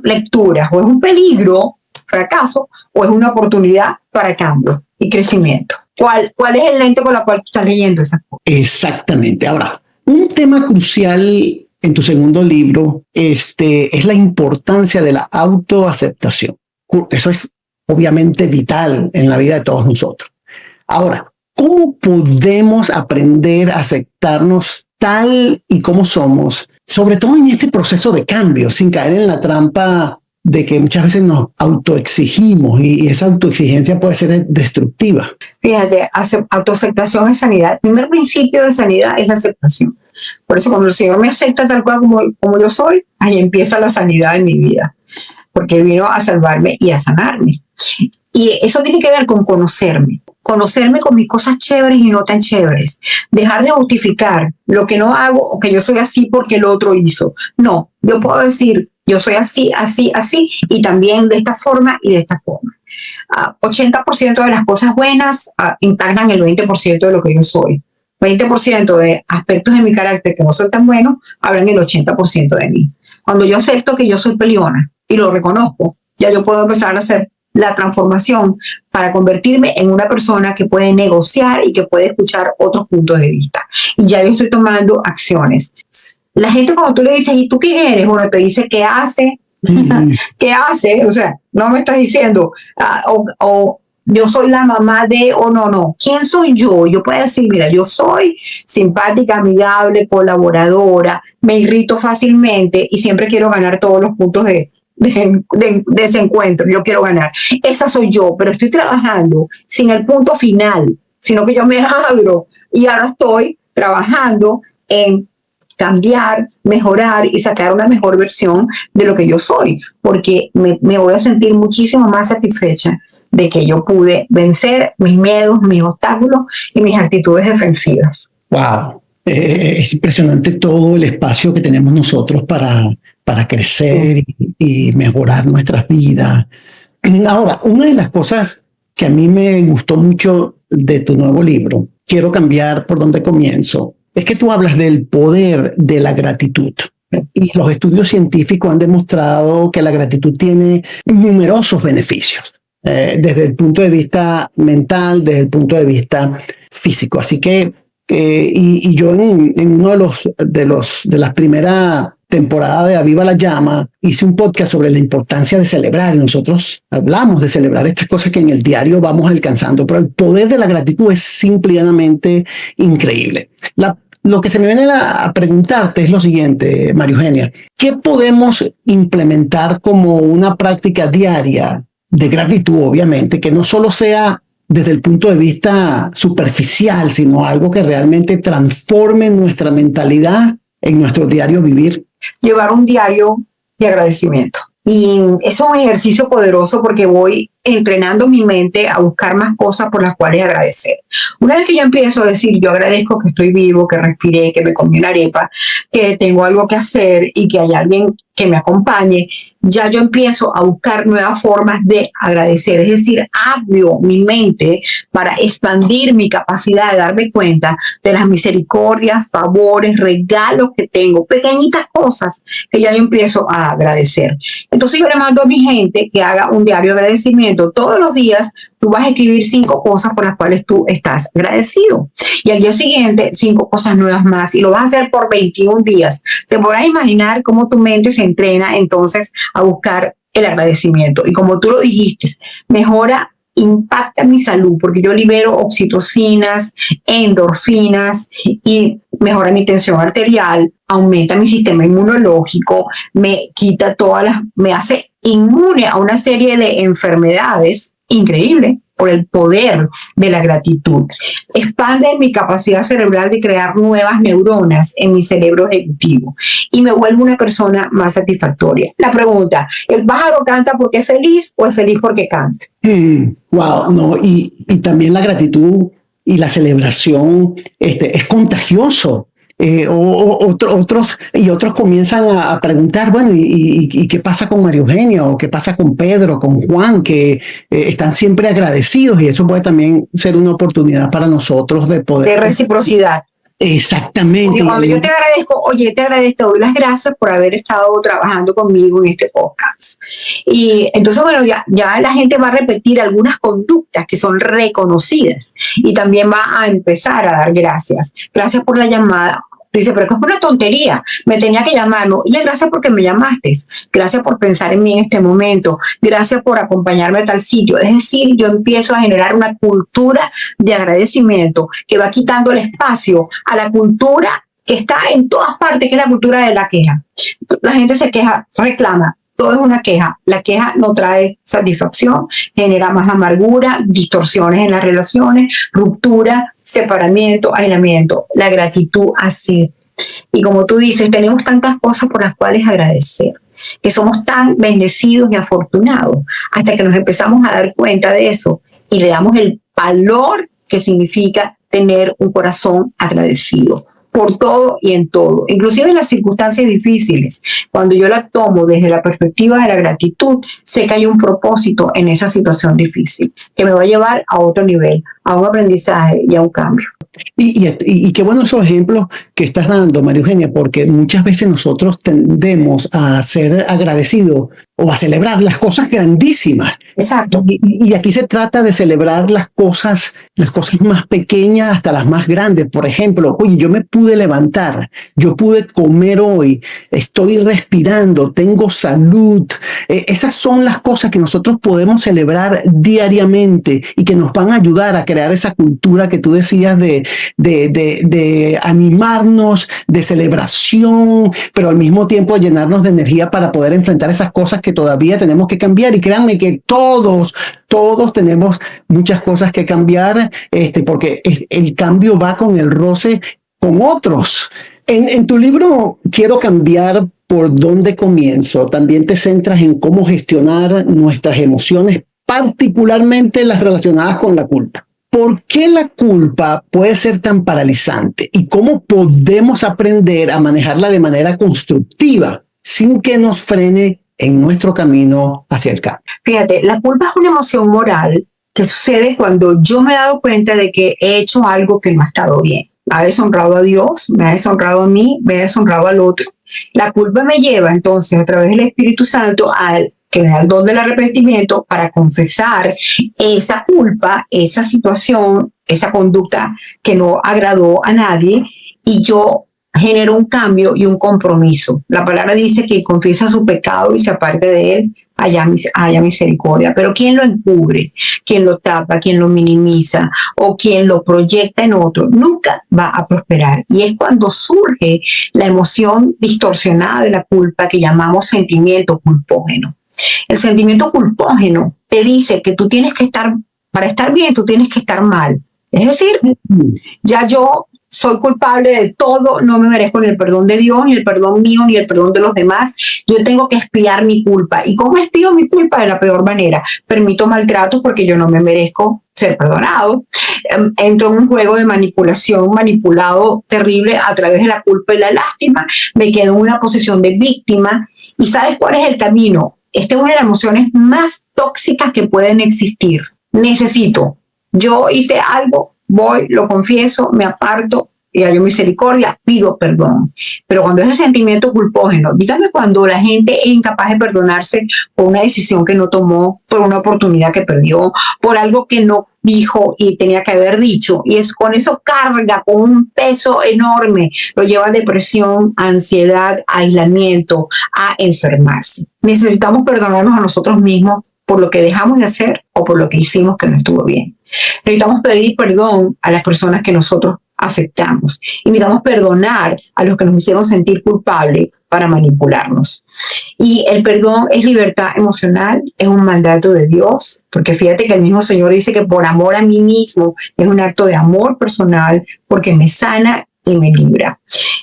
lecturas. O es un peligro, fracaso, o es una oportunidad para cambio y crecimiento. ¿Cuál es el lente con la cual tú estás leyendo esas cosas? Exactamente. Ahora, un tema crucial en tu segundo libro, es la importancia de la autoaceptación. Eso es obviamente vital en la vida de todos nosotros. Ahora, ¿cómo podemos aprender a aceptarnos tal y como somos, sobre todo en este proceso de cambio, sin caer en la trampa de que muchas veces nos autoexigimos y esa autoexigencia puede ser destructiva? Fíjate, autoaceptación es sanidad. El primer principio de sanidad es la aceptación. Por eso cuando el Señor me acepta tal cual como yo soy, ahí empieza la sanidad en mi vida, porque Él vino a salvarme y a sanarme. Y eso tiene que ver con conocerme con mis cosas chéveres y no tan chéveres, dejar de justificar lo que no hago o que yo soy así porque el otro hizo. No, yo puedo decir, yo soy así, así, así, y también de esta forma y de esta forma. 80% de las cosas buenas impactan el 20% de lo que yo soy. 20% de aspectos de mi carácter que no son tan buenos hablan el 80% de mí. Cuando yo acepto que yo soy peleona y lo reconozco, ya yo puedo empezar a hacer la transformación para convertirme en una persona que puede negociar y que puede escuchar otros puntos de vista. Y ya yo estoy tomando acciones. La gente cuando tú le dices, ¿y tú quién eres? Bueno, te dice, ¿qué hace? ¿Qué hace? O sea, no me estás diciendo, o yo soy la mamá de, o no. ¿Quién soy yo? Yo puedo decir, mira, yo soy simpática, amigable, colaboradora, me irrito fácilmente y siempre quiero ganar todos los puntos de ese encuentro. Yo quiero ganar. Esa soy yo, pero estoy trabajando sin el punto final, sino que yo me abro y ahora estoy trabajando en cambiar, mejorar y sacar una mejor versión de lo que yo soy, porque me voy a sentir muchísimo más satisfecha de que yo pude vencer mis miedos, mis obstáculos y mis actitudes defensivas. ¡Wow! Es impresionante todo el espacio que tenemos nosotros para crecer y mejorar nuestras vidas. Ahora, una de las cosas que a mí me gustó mucho de tu nuevo libro, quiero cambiar por donde comienzo, es que tú hablas del poder de la gratitud. Y los estudios científicos han demostrado que la gratitud tiene numerosos beneficios, desde el punto de vista mental, desde el punto de vista físico. Así que, y yo en uno de las primeras temporadas de Aviva la Llama, hice un podcast sobre la importancia de celebrar. Y nosotros hablamos de celebrar estas cosas que en el diario vamos alcanzando, pero el poder de la gratitud es simplemente increíble. Lo que se me viene a preguntarte es lo siguiente, María Eugenia. ¿Qué podemos implementar como una práctica diaria de gratitud, obviamente, que no solo sea desde el punto de vista superficial, sino algo que realmente transforme nuestra mentalidad en nuestro diario vivir? Llevar un diario de agradecimiento. Y es un ejercicio poderoso porque voy entrenando mi mente a buscar más cosas por las cuales agradecer. Una vez que yo empiezo a decir, yo agradezco que estoy vivo, que respiré, que me comí una arepa, que tengo algo que hacer y que hay alguien que me acompañe, ya yo empiezo a buscar nuevas formas de agradecer. Es decir, abro mi mente para expandir mi capacidad de darme cuenta de las misericordias, favores, regalos que tengo, pequeñitas cosas que ya yo empiezo a agradecer. Entonces yo le mando a mi gente que haga un diario de agradecimiento. Todos los días tú vas a escribir 5 cosas por las cuales tú estás agradecido. Y al día siguiente, 5 cosas nuevas más. Y lo vas a hacer por 21 días. Te podrás imaginar cómo tu mente se entrena entonces a buscar el agradecimiento. Y como tú lo dijiste, impacta mi salud porque yo libero oxitocinas, endorfinas y mejora mi tensión arterial, aumenta mi sistema inmunológico, me hace inmune a una serie de enfermedades increíbles por el poder de la gratitud. Expande mi capacidad cerebral de crear nuevas neuronas en mi cerebro ejecutivo y me vuelvo una persona más satisfactoria. La pregunta, ¿el pájaro canta porque es feliz o es feliz porque canta? Wow, no, y también la gratitud y la celebración es contagioso. Otros comienzan a preguntar, bueno, ¿y qué pasa con María Eugenia? ¿O qué pasa con Pedro, con Juan? Que están siempre agradecidos y eso puede también ser una oportunidad para nosotros de poder... De reciprocidad. Exactamente. Y cuando yo te agradezco, doy las gracias por haber estado trabajando conmigo en este podcast. Y entonces, bueno, ya la gente va a repetir algunas conductas que son reconocidas y también va a empezar a dar gracias. Gracias por la llamada. Dice, pero es una tontería, me tenía que llamar. No, oye, gracias porque me llamaste, gracias por pensar en mí en este momento, gracias por acompañarme a tal sitio. Es decir, yo empiezo a generar una cultura de agradecimiento que va quitando el espacio a la cultura que está en todas partes, que es la cultura de la queja. La gente se queja, reclama, todo es una queja. La queja no trae satisfacción, genera más amargura, distorsiones en las relaciones, ruptura, separamiento, aislamiento. La gratitud así. Y como tú dices, tenemos tantas cosas por las cuales agradecer, que somos tan bendecidos y afortunados, hasta que nos empezamos a dar cuenta de eso y le damos el valor que significa tener un corazón agradecido por todo y en todo, inclusive en las circunstancias difíciles. Cuando yo la tomo desde la perspectiva de la gratitud, sé que hay un propósito en esa situación difícil que me va a llevar a otro nivel, a un aprendizaje y a un cambio. Y qué buenos esos ejemplos que estás dando, María Eugenia, porque muchas veces nosotros tendemos a ser agradecidos o a celebrar las cosas grandísimas. Exacto. Y aquí se trata de celebrar las cosas más pequeñas hasta las más grandes. Por ejemplo, oye, yo me pude levantar, yo pude comer hoy, estoy respirando, tengo salud. Esas son las cosas que nosotros podemos celebrar diariamente y que nos van a ayudar a crear esa cultura que tú decías de animarnos, de celebración, pero al mismo tiempo llenarnos de energía para poder enfrentar esas cosas que todavía tenemos que cambiar. Y créanme que todos tenemos muchas cosas que cambiar, porque el cambio va con el roce con otros. En tu libro, Quiero cambiar, ¿por dónde comienzo?, también te centras en cómo gestionar nuestras emociones, particularmente las relacionadas con la culpa. ¿Por qué la culpa puede ser tan paralizante? ¿Y cómo podemos aprender a manejarla de manera constructiva sin que nos frene en nuestro camino hacia el cambio? Fíjate, la culpa es una emoción moral que sucede cuando yo me he dado cuenta de que he hecho algo que no ha estado bien. Me ha deshonrado a Dios, me ha deshonrado a mí, me ha deshonrado al otro. La culpa me lleva entonces a través del Espíritu Santo al que me da el don del arrepentimiento para confesar esa culpa, esa situación, esa conducta que no agradó a nadie, y yo genero un cambio y un compromiso. La palabra dice que confiesa su pecado y se aparte de él, haya misericordia. Pero ¿quién lo encubre? ¿Quién lo tapa? ¿Quién lo minimiza? ¿O quién lo proyecta en otro? Nunca va a prosperar. Y es cuando surge la emoción distorsionada de la culpa que llamamos sentimiento culpógeno. El sentimiento culpógeno te dice que tú tienes que estar, para estar bien, tú tienes que estar mal. Es decir, ya yo soy culpable de todo, no me merezco ni el perdón de Dios, ni el perdón mío, ni el perdón de los demás. Yo tengo que expiar mi culpa. ¿Y cómo expío mi culpa? De la peor manera. Permito maltratos porque yo no me merezco ser perdonado. Entro en un juego de manipulación, manipulado terrible a través de la culpa y la lástima. Me quedo en una posición de víctima. ¿Y sabes cuál es el camino? Esta es una de las emociones más tóxicas que pueden existir. Yo hice algo, voy, lo confieso, me aparto y hallo misericordia, pido perdón. Pero cuando es el sentimiento culpógeno, dígame cuando la gente es incapaz de perdonarse por una decisión que no tomó, por una oportunidad que perdió, por algo que no dijo y tenía que haber dicho, y con eso carga con un peso enorme, lo lleva a depresión, ansiedad, aislamiento, a enfermarse. Necesitamos perdonarnos a nosotros mismos por lo que dejamos de hacer o por lo que hicimos que no estuvo bien. Necesitamos pedir perdón a las personas que nosotros afectamos y necesitamos perdonar a los que nos hicieron sentir culpables para manipularnos. Y el perdón es libertad emocional, es un mandato de Dios, porque fíjate que el mismo Señor dice que por amor a mí mismo es un acto de amor personal, porque me sana y me libra.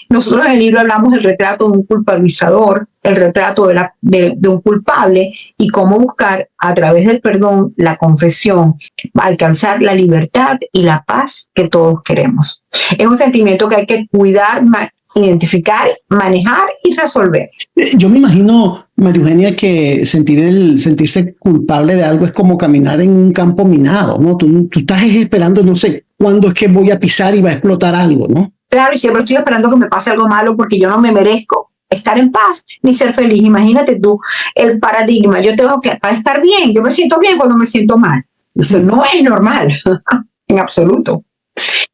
Nosotros en el libro hablamos del retrato de un culpabilizador, el retrato de un culpable, y cómo buscar a través del perdón, la confesión, alcanzar la libertad y la paz que todos queremos. Es un sentimiento que hay que cuidar, identificar, manejar y resolver. Yo me imagino, María Eugenia, que sentirse culpable de algo es como caminar en un campo minado, ¿no? Tú estás esperando, no sé cuándo es que voy a pisar y va a explotar algo, ¿no? Claro, y siempre estoy esperando que me pase algo malo porque yo no me merezco estar en paz ni ser feliz. Imagínate tú el paradigma. Yo tengo que, para estar bien, yo me siento bien cuando me siento mal. Eso no es normal, en absoluto.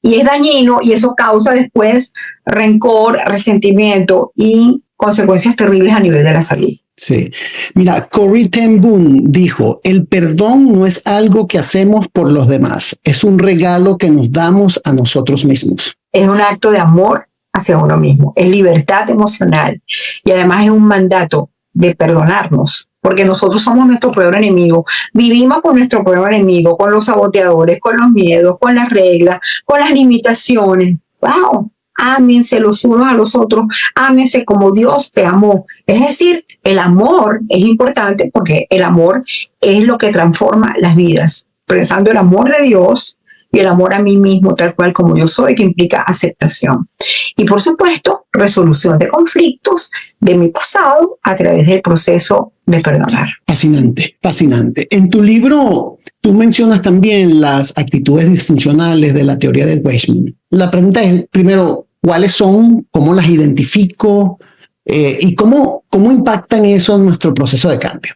Y es dañino y eso causa después rencor, resentimiento y consecuencias terribles a nivel de la salud. Sí. Mira, Corrie ten Boom dijo, el perdón no es algo que hacemos por los demás, es un regalo que nos damos a nosotros mismos. Es un acto de amor hacia uno mismo, es libertad emocional y además es un mandato de perdonarnos, porque nosotros somos nuestro peor enemigo, vivimos con nuestro peor enemigo, con los saboteadores, con los miedos, con las reglas, con las limitaciones. ¡Wow! Ámense los unos a los otros, ámense como Dios te amó. Es decir, el amor es importante porque el amor es lo que transforma las vidas. Pensando el amor de Dios y el amor a mí mismo, tal cual como yo soy, que implica aceptación. Y por supuesto, resolución de conflictos de mi pasado a través del proceso de perdonar. Fascinante, fascinante. En tu libro, tú mencionas también las actitudes disfuncionales de la teoría de Weissman. La pregunta es, primero, ¿cuáles son? ¿Cómo las identifico? ¿Y cómo impactan eso en nuestro proceso de cambio?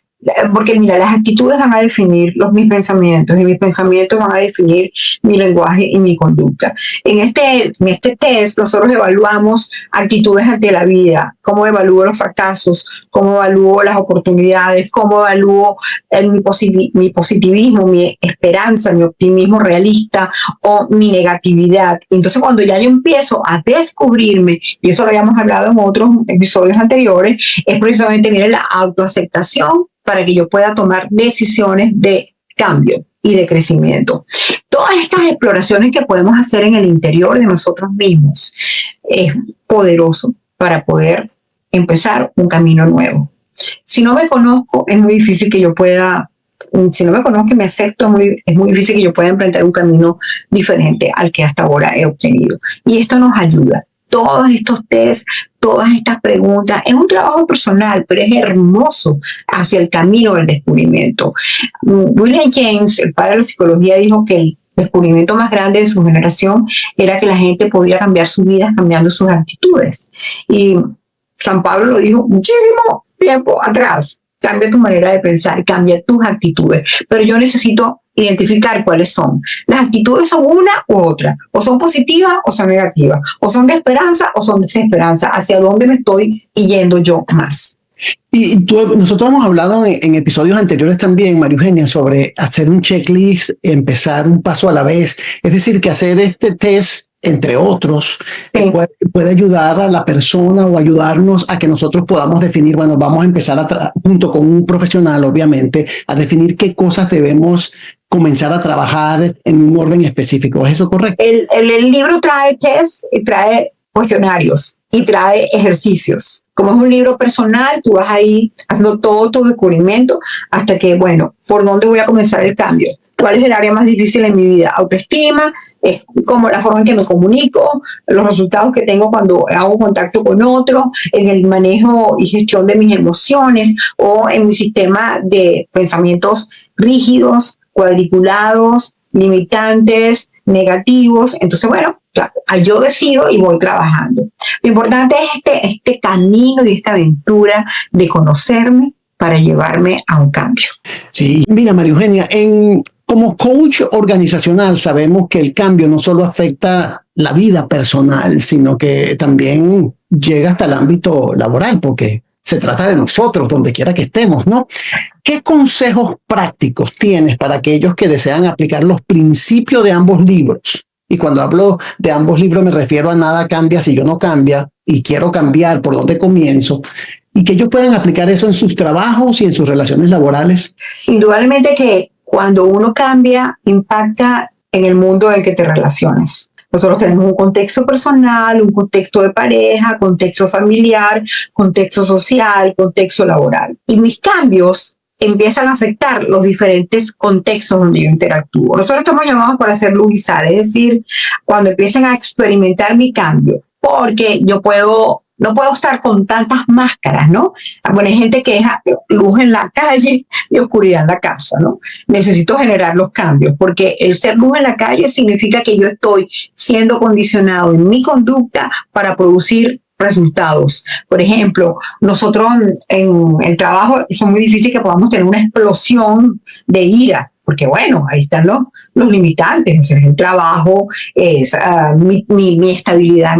Porque mira, las actitudes van a definir mis pensamientos y mis pensamientos van a definir mi lenguaje y mi conducta. En este test nosotros evaluamos actitudes ante la vida, cómo evalúo los fracasos, cómo evalúo las oportunidades, cómo evalúo mi positivismo, mi esperanza, mi optimismo realista o mi negatividad. Entonces cuando ya yo empiezo a descubrirme, y eso lo habíamos hablado en otros episodios anteriores, es precisamente, mire, la autoaceptación para que yo pueda tomar decisiones de cambio y de crecimiento. Todas estas exploraciones que podemos hacer en el interior de nosotros mismos es poderoso para poder empezar un camino nuevo. Si no me conozco, es muy difícil que yo pueda, si no me conozco y me acepto, es muy difícil que yo pueda emprender un camino diferente al que hasta ahora he obtenido. Y esto nos ayuda. Todos estos tests, todas estas preguntas, es un trabajo personal, pero es hermoso hacia el camino del descubrimiento. William James, el padre de la psicología, dijo que el descubrimiento más grande de su generación era que la gente podía cambiar su vida cambiando sus actitudes. Y San Pablo lo dijo muchísimo tiempo atrás. Cambia tu manera de pensar, cambia tus actitudes. Pero yo necesito identificar cuáles son. Las actitudes son una u otra, o son positivas o son negativas, o son de esperanza o son de desesperanza, hacia dónde me estoy yendo yo más. Y nosotros hemos hablado en episodios anteriores también, María Eugenia, sobre hacer un checklist, empezar un paso a la vez. Es decir, que hacer este test, entre otros, sí, puede ayudar a la persona o ayudarnos a que nosotros podamos definir, bueno, vamos a empezar junto con un profesional, obviamente, a definir qué cosas debemos comenzar a trabajar en un orden específico. ¿Es eso correcto? El libro trae test, trae cuestionarios y trae ejercicios. Como es un libro personal, tú vas ahí haciendo todo tu descubrimiento hasta que, bueno, ¿por dónde voy a comenzar el cambio? ¿Cuál es el área más difícil en mi vida? Autoestima, es como la forma en que me comunico, los resultados que tengo cuando hago contacto con otros, en el manejo y gestión de mis emociones o en mi sistema de pensamientos rígidos, cuadriculados, limitantes, negativos. Entonces, bueno, yo decido y voy trabajando. Lo importante es este camino y esta aventura de conocerme para llevarme a un cambio. Sí, mira, María Eugenia, como coach organizacional sabemos que el cambio no solo afecta la vida personal, sino que también llega hasta el ámbito laboral, porque se trata de nosotros, donde quiera que estemos, ¿no? ¿Qué consejos prácticos tienes para aquellos que desean aplicar los principios de ambos libros? Y cuando hablo de ambos libros me refiero a nada cambia si yo no cambia y quiero cambiar, ¿por dónde comienzo? Y que ellos puedan aplicar eso en sus trabajos y en sus relaciones laborales. Indudablemente que cuando uno cambia, impacta en el mundo en que te relacionas. Nosotros tenemos un contexto personal, un contexto de pareja, contexto familiar, contexto social, contexto laboral. Y mis cambios empiezan a afectar los diferentes contextos donde yo interactúo. Nosotros estamos llamados para hacer luz y sal, es decir, cuando empiecen a experimentar mi cambio, porque yo no puedo estar con tantas máscaras, ¿no? Bueno, hay gente que deja luz en la calle y oscuridad en la casa, ¿no? Necesito generar los cambios, porque el ser luz en la calle significa que yo estoy siendo condicionado en mi conducta para producir resultados. Por ejemplo, nosotros en el trabajo es muy difícil que podamos tener una explosión de ira, porque bueno, ahí están los limitantes, o sea, el trabajo, es mi estabilidad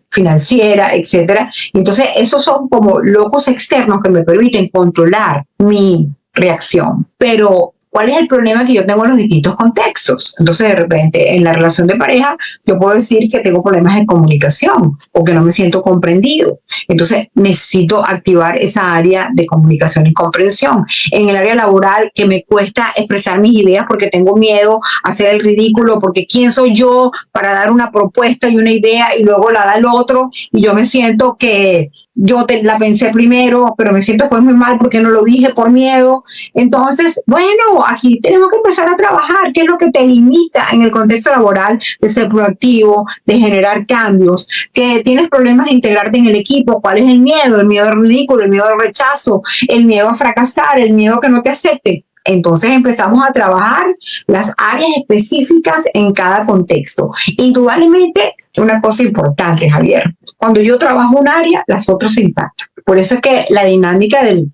financiera, etcétera. Entonces, esos son como locos externos que me permiten controlar mi reacción. Pero ¿cuál es el problema que yo tengo en los distintos contextos? Entonces, de repente, en la relación de pareja, yo puedo decir que tengo problemas de comunicación o que no me siento comprendido. Entonces, necesito activar esa área de comunicación y comprensión. En el área laboral, que me cuesta expresar mis ideas porque tengo miedo a hacer el ridículo, porque ¿quién soy yo para dar una propuesta y una idea y luego la da el otro? Y yo me siento que la pensé primero, pero me siento pues muy mal porque no lo dije por miedo. Entonces, bueno, aquí tenemos que empezar a trabajar. ¿Qué es lo que te limita en el contexto laboral de ser proactivo, de generar cambios? Que tienes problemas de integrarte en el equipo. ¿Cuál es el miedo? El miedo al ridículo, el miedo al rechazo, el miedo a fracasar, el miedo a que no te acepten. Entonces empezamos a trabajar las áreas específicas en cada contexto. Indudablemente, una cosa importante, Javier, cuando yo trabajo un área, las otras se impactan. Por eso es que la dinámica del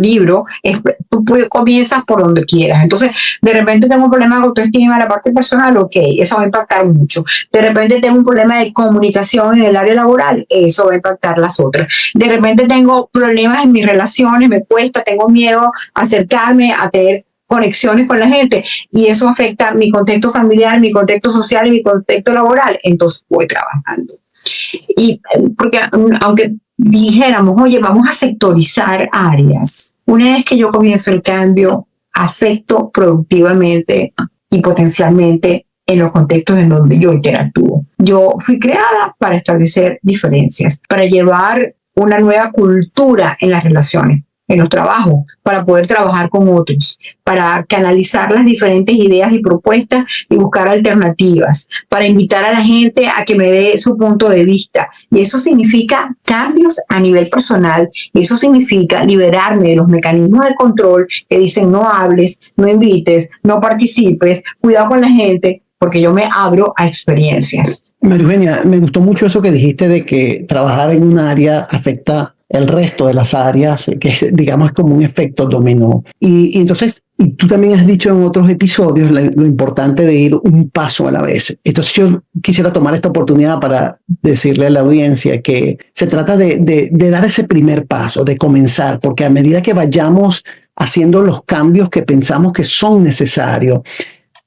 libro es, tú comienzas por donde quieras. Entonces, de repente tengo un problema de autoestima en la parte personal, ok, eso va a impactar mucho. De repente tengo un problema de comunicación en el área laboral, eso va a impactar las otras. De repente tengo problemas en mis relaciones, me cuesta, tengo miedo a acercarme, a tener conexiones con la gente, y eso afecta mi contexto familiar, mi contexto social y mi contexto laboral. Entonces voy trabajando. Y porque aunque dijéramos, oye, vamos a sectorizar áreas, una vez que yo comienzo el cambio, afecto productivamente y potencialmente en los contextos en donde yo interactúo. Yo fui creada para establecer diferencias, para llevar una nueva cultura en las relaciones, en los trabajos, para poder trabajar con otros, para canalizar las diferentes ideas y propuestas y buscar alternativas, para invitar a la gente a que me dé su punto de vista. Y eso significa cambios a nivel personal, y eso significa liberarme de los mecanismos de control que dicen no hables, no invites, no participes, cuidado con la gente, porque yo me abro a experiencias. María Eugenia, me gustó mucho eso que dijiste de que trabajar en un área afecta el resto de las áreas, que es, digamos, como un efecto dominó. Y entonces, y tú también has dicho en otros episodios lo importante de ir un paso a la vez. Entonces yo quisiera tomar esta oportunidad para decirle a la audiencia que se trata de dar ese primer paso, de comenzar, porque a medida que vayamos haciendo los cambios que pensamos que son necesarios,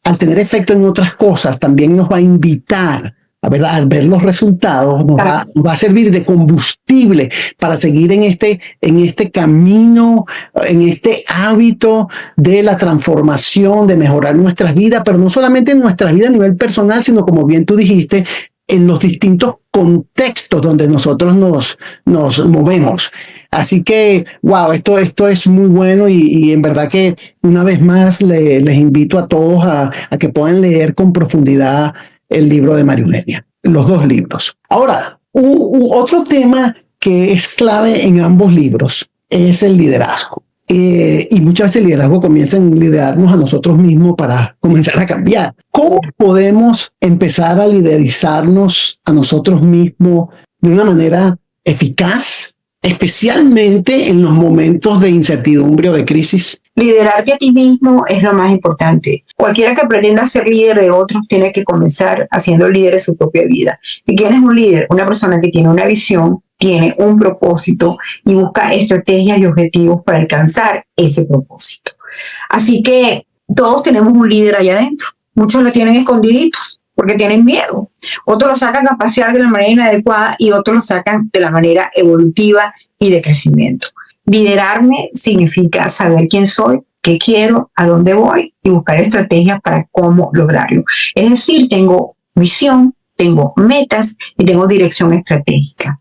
al tener efecto en otras cosas, también nos va a invitar al ver los resultados, nos va a servir de combustible para seguir en este camino, en este hábito de la transformación, de mejorar nuestras vidas, pero no solamente en nuestras vidas a nivel personal, sino, como bien tú dijiste, en los distintos contextos donde nosotros nos movemos. Así que, wow, esto es muy bueno, y en verdad que una vez más les invito a todos a que puedan leer con profundidad el libro de María Eugenia, los dos libros. Ahora, otro tema que es clave en ambos libros es el liderazgo. Y muchas veces el liderazgo comienza en liderarnos a nosotros mismos para comenzar a cambiar. ¿Cómo podemos empezar a liderizarnos a nosotros mismos de una manera eficaz, especialmente en los momentos de incertidumbre o de crisis? Liderarte a ti mismo es lo más importante. Cualquiera que pretenda ser líder de otros tiene que comenzar haciendo líder de su propia vida. ¿Y quién es un líder? Una persona que tiene una visión, tiene un propósito y busca estrategias y objetivos para alcanzar ese propósito. Así que todos tenemos un líder allá adentro. Muchos lo tienen escondiditos porque tienen miedo. Otros lo sacan a pasear de la manera inadecuada y otros lo sacan de la manera evolutiva y de crecimiento. Liderarme significa saber quién soy, qué quiero, a dónde voy y buscar estrategias para cómo lograrlo. Es decir, tengo visión, tengo metas y tengo dirección estratégica.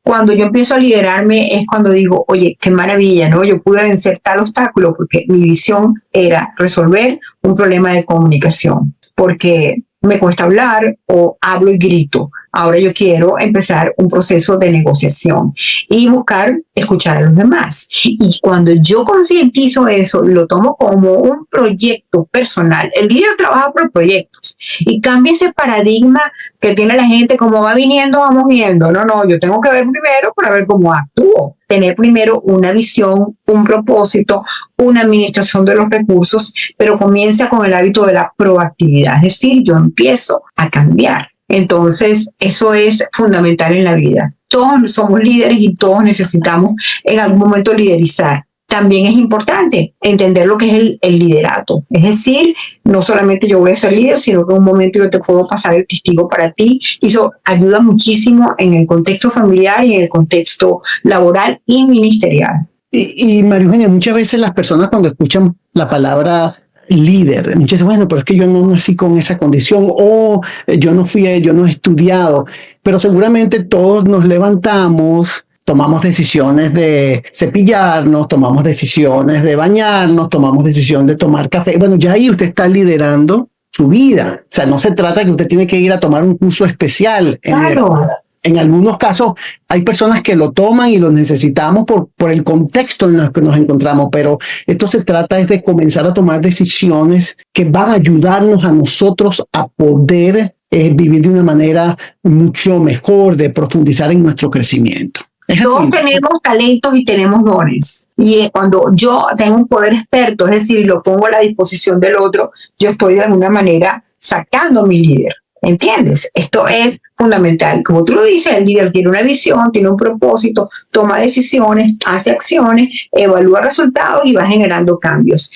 Cuando yo empiezo a liderarme es cuando digo, oye, qué maravilla, ¿no? Yo pude vencer tal obstáculo porque mi visión era resolver un problema de comunicación, porque me cuesta hablar o hablo y grito. Ahora yo quiero empezar un proceso de negociación y buscar escuchar a los demás. Y cuando yo concientizo eso y lo tomo como un proyecto personal, el líder trabaja por proyectos y cambia ese paradigma que tiene la gente, como va viniendo, vamos viendo. No, yo tengo que ver primero para ver cómo actúo. Tener primero una visión, un propósito, una administración de los recursos, pero comienza con el hábito de la proactividad. Es decir, yo empiezo a cambiar. Entonces, eso es fundamental en la vida. Todos somos líderes y todos necesitamos en algún momento liderizar. También es importante entender lo que es el liderato. Es decir, no solamente yo voy a ser líder, sino que en un momento yo te puedo pasar el testigo para ti. Y eso ayuda muchísimo en el contexto familiar y en el contexto laboral y ministerial. Y María Eugenia, muchas veces las personas cuando escuchan la palabra líder, muchas veces, bueno, pero es que yo no nací con esa condición, o yo no he estudiado, pero seguramente todos nos levantamos, tomamos decisiones de cepillarnos, tomamos decisiones de bañarnos, tomamos decisión de tomar café. Bueno, ya ahí usted está liderando su vida. O sea, no se trata de que usted tiene que ir a tomar un curso especial. Claro. En algunos casos hay personas que lo toman y lo necesitamos por el contexto en el que nos encontramos, pero esto se trata es de comenzar a tomar decisiones que van a ayudarnos a nosotros a poder vivir de una manera mucho mejor, de profundizar en nuestro crecimiento. Todos tenemos talentos y tenemos dones. Y cuando yo tengo un poder experto, es decir, lo pongo a la disposición del otro, yo estoy de alguna manera sacando a mi líder. ¿Entiendes? Esto es fundamental. Como tú lo dices, el líder tiene una visión, tiene un propósito, toma decisiones, hace acciones, evalúa resultados y va generando cambios.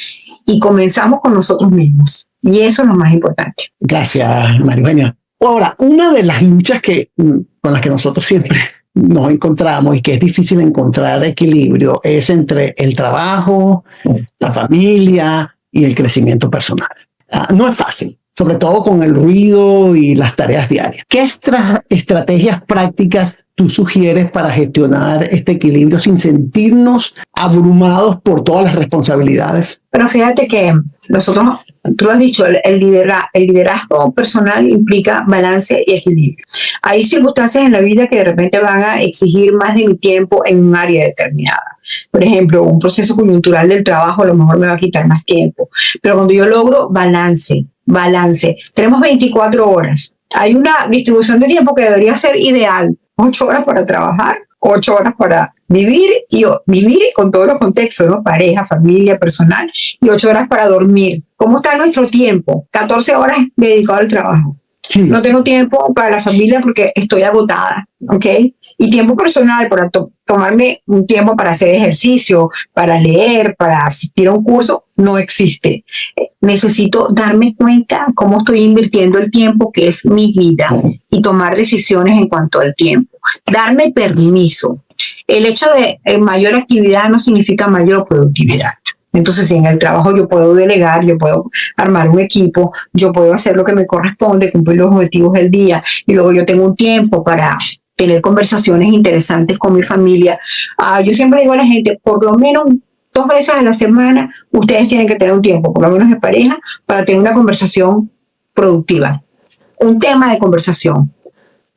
Y comenzamos con nosotros mismos. Y eso es lo más importante. Gracias, María Eugenia. Ahora, una de las luchas con las que nosotros siempre nos encontramos y que es difícil encontrar equilibrio es entre el trabajo, la familia y el crecimiento personal. No es fácil, sobre todo con el ruido y las tareas diarias. ¿Qué estrategias prácticas tú sugieres para gestionar este equilibrio sin sentirnos abrumados por todas las responsabilidades? Pero fíjate que nosotros, tú lo has dicho, el liderazgo personal implica balance y equilibrio. Hay circunstancias en la vida que de repente van a exigir más de mi tiempo en un área determinada. Por ejemplo, un proceso coyuntural del trabajo a lo mejor me va a quitar más tiempo. Pero cuando yo logro balance, tenemos 24 horas. Hay una distribución de tiempo que debería ser ideal. 8 horas para trabajar, 8 horas para vivir y con todos los contextos, ¿no? Pareja, familia, personal, y 8 horas para dormir. ¿Cómo está nuestro tiempo? 14 horas dedicado al trabajo. No tengo tiempo para la familia porque estoy agotada, ¿ok? Y tiempo personal para tomarme un tiempo para hacer ejercicio, para leer, para asistir a un curso, no existe. Necesito darme cuenta cómo estoy invirtiendo el tiempo que es mi vida y tomar decisiones en cuanto al tiempo. Darme permiso. El hecho de mayor actividad no significa mayor productividad. Entonces, si en el trabajo yo puedo delegar, yo puedo armar un equipo, yo puedo hacer lo que me corresponde, cumplir los objetivos del día, y luego yo tengo un tiempo para tener conversaciones interesantes con mi familia. Yo siempre digo a la gente, por lo menos 2 veces a la semana, ustedes tienen que tener un tiempo, por lo menos de pareja, para tener una conversación productiva. Un tema de conversación.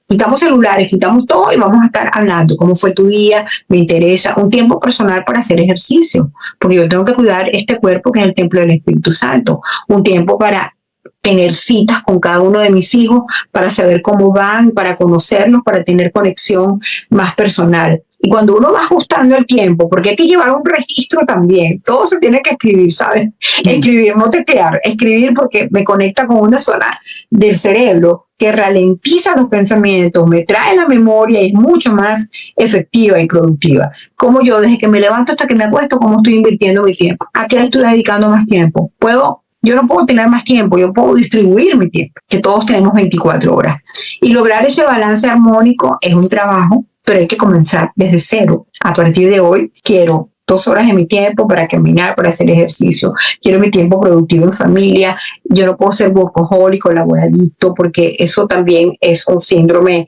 Quitamos celulares, quitamos todo y vamos a estar hablando. ¿Cómo fue tu día? Me interesa. Un tiempo personal para hacer ejercicio, porque yo tengo que cuidar este cuerpo que es el templo del Espíritu Santo. Un tiempo para tener citas con cada uno de mis hijos, para saber cómo van, para conocerlos, para tener conexión más personal. Y cuando uno va ajustando el tiempo, porque hay que llevar un registro también, todo se tiene que escribir, ¿sabes? Escribir, no teclear, escribir porque me conecta con una zona del cerebro que ralentiza los pensamientos, me trae la memoria y es mucho más efectiva y productiva. Como yo, desde que me levanto hasta que me acuesto, ¿cómo estoy invirtiendo mi tiempo? ¿A qué le estoy dedicando más tiempo? Yo no puedo tener más tiempo, yo puedo distribuir mi tiempo, que todos tenemos 24 horas. Y lograr ese balance armónico es un trabajo, pero hay que comenzar desde cero. A partir de hoy, quiero 2 horas de mi tiempo para caminar, para hacer ejercicio. Quiero mi tiempo productivo en familia. Yo no puedo ser workaholic o laboradicto, porque eso también es un síndrome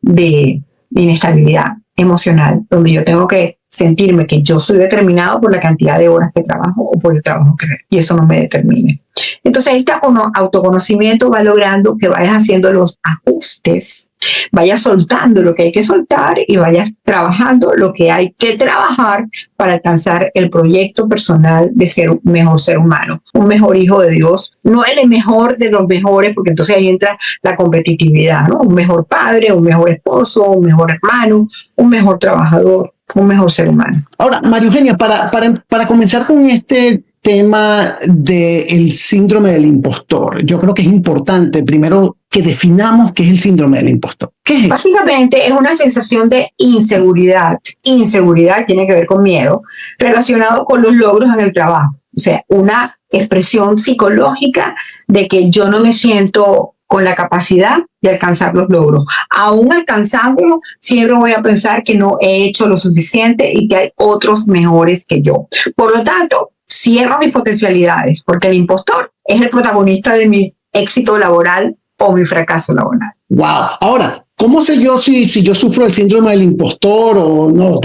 de inestabilidad emocional, donde yo tengo que sentirme que yo soy determinado por la cantidad de horas que trabajo o por el trabajo que realizo, y eso no me determine. Entonces, este autoconocimiento va logrando que vayas haciendo los ajustes, vayas soltando lo que hay que soltar y vayas trabajando lo que hay que trabajar para alcanzar el proyecto personal de ser un mejor ser humano, un mejor hijo de Dios, no el mejor de los mejores, porque entonces ahí entra la competitividad, ¿no? Un mejor padre, un mejor esposo, un mejor hermano, un mejor trabajador, un mejor ser humano. Ahora, María Eugenia, para comenzar con este tema del síndrome del impostor, yo creo que es importante primero que definamos qué es el síndrome del impostor. ¿Qué es eso? Básicamente es una sensación de inseguridad. Inseguridad tiene que ver con miedo relacionado con los logros en el trabajo. O sea, una expresión psicológica de que yo no me siento con la capacidad de alcanzar los logros. Aún alcanzándolo, siempre voy a pensar que no he hecho lo suficiente y que hay otros mejores que yo. Por lo tanto, cierro mis potencialidades, porque el impostor es el protagonista de mi éxito laboral o mi fracaso laboral. Wow. Ahora, ¿cómo sé yo si yo sufro el síndrome del impostor o no?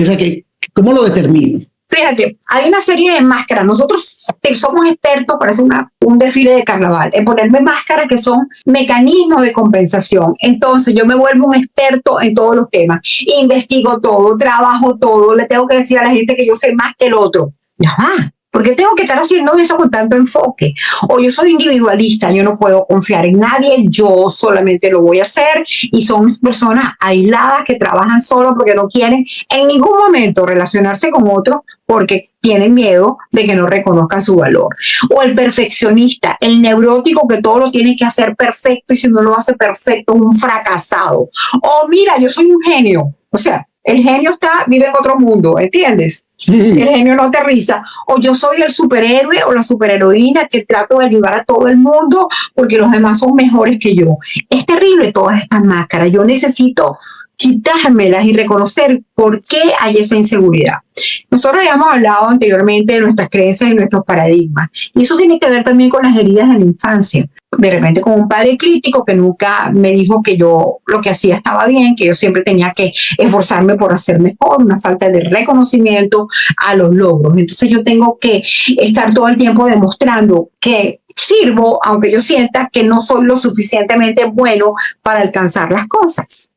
¿Cómo lo determino? Fíjate, hay una serie de máscaras. Nosotros somos expertos, parece un desfile de carnaval, en ponerme máscaras que son mecanismos de compensación. Entonces yo me vuelvo un experto en todos los temas. Investigo todo, trabajo todo, le tengo que decir a la gente que yo sé más que el otro. Ya va. ¿Por qué tengo que estar haciendo eso con tanto enfoque? O yo soy individualista, yo no puedo confiar en nadie, yo solamente lo voy a hacer, y son personas aisladas que trabajan solo porque no quieren en ningún momento relacionarse con otros porque tienen miedo de que no reconozcan su valor. O el perfeccionista, el neurótico que todo lo tiene que hacer perfecto y si no lo hace perfecto es un fracasado. O mira, yo soy un genio. O sea, el genio vive en otro mundo, ¿entiendes? El genio no aterriza. O yo soy el superhéroe o la superheroína que trato de ayudar a todo el mundo porque los demás son mejores que yo. Es terrible todas estas máscaras. Yo necesito quitármelas y reconocer por qué hay esa inseguridad. Nosotros habíamos hablado anteriormente de nuestras creencias y nuestros paradigmas. Y eso tiene que ver también con las heridas de la infancia. De repente con un padre crítico que nunca me dijo que yo lo que hacía estaba bien, que yo siempre tenía que esforzarme por hacer mejor, una falta de reconocimiento a los logros. Entonces yo tengo que estar todo el tiempo demostrando que sirvo, aunque yo sienta que no soy lo suficientemente bueno para alcanzar las cosas.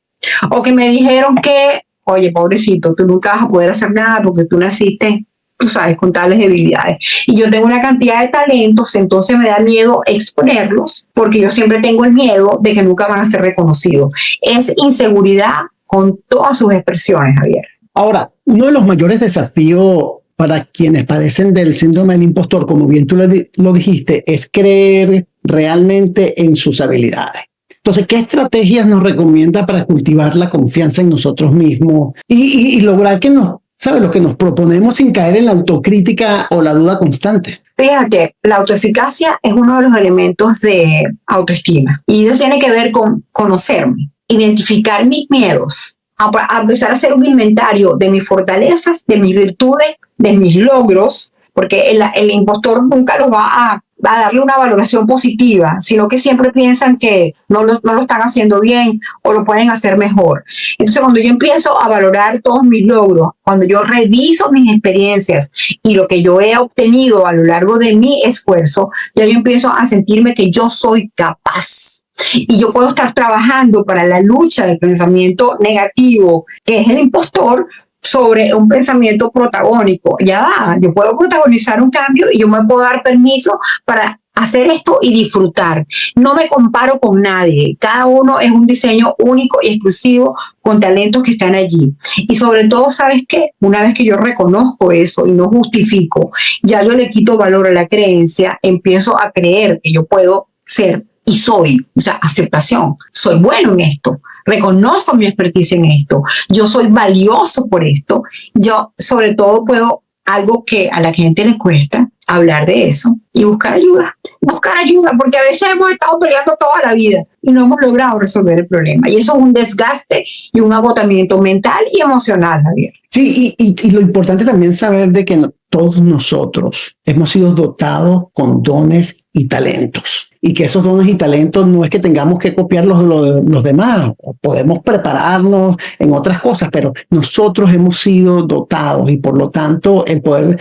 O que me dijeron que, oye, pobrecito, tú nunca vas a poder hacer nada porque tú naciste, tú sabes, con tales debilidades. Y yo tengo una cantidad de talentos, entonces me da miedo exponerlos porque yo siempre tengo el miedo de que nunca van a ser reconocidos. Es inseguridad con todas sus expresiones, Javier. Ahora, uno de los mayores desafíos para quienes padecen del síndrome del impostor, como bien tú lo dijiste, es creer realmente en sus habilidades. Entonces, ¿qué estrategias nos recomienda para cultivar la confianza en nosotros mismos y lograr que lo que nos proponemos sin caer en la autocrítica o la duda constante? Fíjate, la autoeficacia es uno de los elementos de autoestima y eso tiene que ver con conocerme, identificar mis miedos, a empezar a hacer un inventario de mis fortalezas, de mis virtudes, de mis logros, porque el impostor nunca los va a darle una valoración positiva, sino que siempre piensan que no lo están haciendo bien o lo pueden hacer mejor. Entonces, cuando yo empiezo a valorar todos mis logros, cuando yo reviso mis experiencias y lo que yo he obtenido a lo largo de mi esfuerzo, ya yo empiezo a sentirme que yo soy capaz. Y yo puedo estar trabajando para la lucha del pensamiento negativo, que es el impostor, sobre un pensamiento protagónico. Ya va, yo puedo protagonizar un cambio y yo me puedo dar permiso para hacer esto y disfrutar. No me comparo con nadie. Cada uno es un diseño único y exclusivo con talentos que están allí. Y sobre todo, ¿sabes qué? Una vez que yo reconozco eso y no justifico, ya yo le quito valor a la creencia, empiezo a creer que yo puedo ser y soy, o sea, aceptación. Soy bueno en esto. Reconozco mi expertise en esto. Yo soy valioso por esto. Yo, sobre todo, puedo, algo que a la gente le cuesta, hablar de eso y buscar ayuda. Buscar ayuda, porque a veces hemos estado peleando toda la vida y no hemos logrado resolver el problema. Y eso es un desgaste y un agotamiento mental y emocional, Javier. Sí, y lo importante también saber de que todos nosotros hemos sido dotados con dones y talentos. y que esos dones y talentos no es que tengamos que copiar los demás, podemos prepararnos en otras cosas, pero nosotros hemos sido dotados y por lo tanto el poder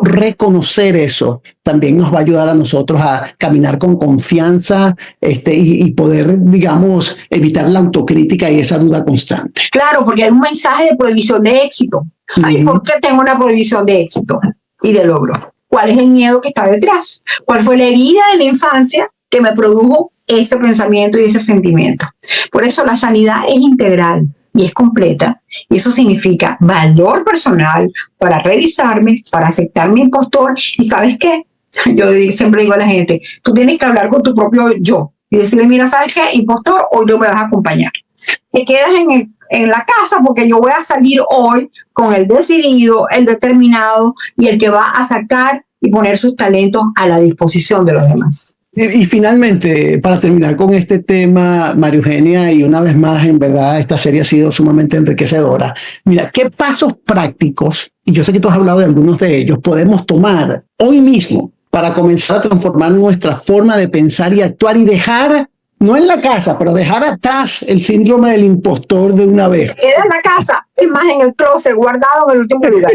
reconocer eso también nos va a ayudar a nosotros a caminar con confianza y poder, digamos, evitar la autocrítica y esa duda constante. Claro, porque hay un mensaje de prohibición de éxito. Ay, ¿por qué tengo una prohibición de éxito y de logro? ¿Cuál es el miedo que está detrás? ¿Cuál fue la herida de la infancia que me produjo ese pensamiento y ese sentimiento? Por eso la sanidad es integral y es completa. Y eso significa valor personal para revisarme, para aceptar mi impostor. ¿Y sabes qué? Yo siempre digo a la gente, tú tienes que hablar con tu propio yo y decirle, mira, ¿sabes qué? Impostor, hoy no me vas a acompañar. Te quedas en la casa porque yo voy a salir hoy con el decidido, el determinado y el que va a sacar y poner sus talentos a la disposición de los demás. Y finalmente, para terminar con este tema, María Eugenia, y una vez más, en verdad, esta serie ha sido sumamente enriquecedora. Mira, ¿qué pasos prácticos, y yo sé que tú has hablado de algunos de ellos, podemos tomar hoy mismo para comenzar a transformar nuestra forma de pensar y actuar y dejar, no en la casa, pero dejar atrás el síndrome del impostor de una vez? Queda en la casa, es más, en el closet, guardado en el último lugar.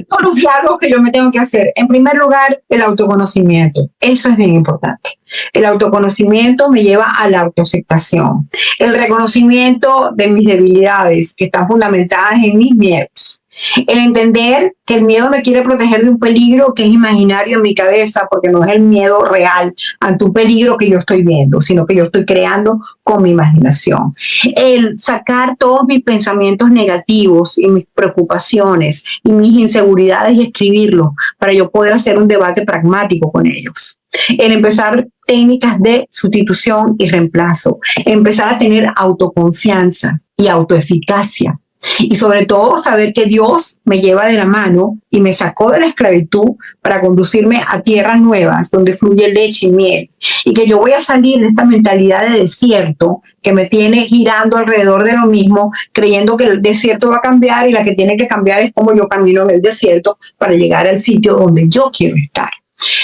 Todos los diálogos que yo me tengo que hacer. En primer lugar, el autoconocimiento. Eso es bien importante. El autoconocimiento me lleva a la autoaceptación. El reconocimiento de mis debilidades, que están fundamentadas en mis miedos. El entender que el miedo me quiere proteger de un peligro que es imaginario en mi cabeza, porque no es el miedo real ante un peligro que yo estoy viendo, sino que yo estoy creando con mi imaginación. El sacar todos mis pensamientos negativos y mis preocupaciones y mis inseguridades y escribirlos para yo poder hacer un debate pragmático con ellos. El empezar técnicas de sustitución y reemplazo. Empezar a tener autoconfianza y autoeficacia. Y sobre todo saber que Dios me lleva de la mano y me sacó de la esclavitud para conducirme a tierras nuevas donde fluye leche y miel. Y que yo voy a salir de esta mentalidad de desierto que me tiene girando alrededor de lo mismo, creyendo que el desierto va a cambiar y la que tiene que cambiar es como yo camino en el desierto para llegar al sitio donde yo quiero estar.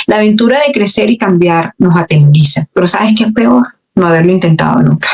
La aventura de crecer y cambiar nos atemoriza, pero ¿sabes qué es peor? No haberlo intentado nunca.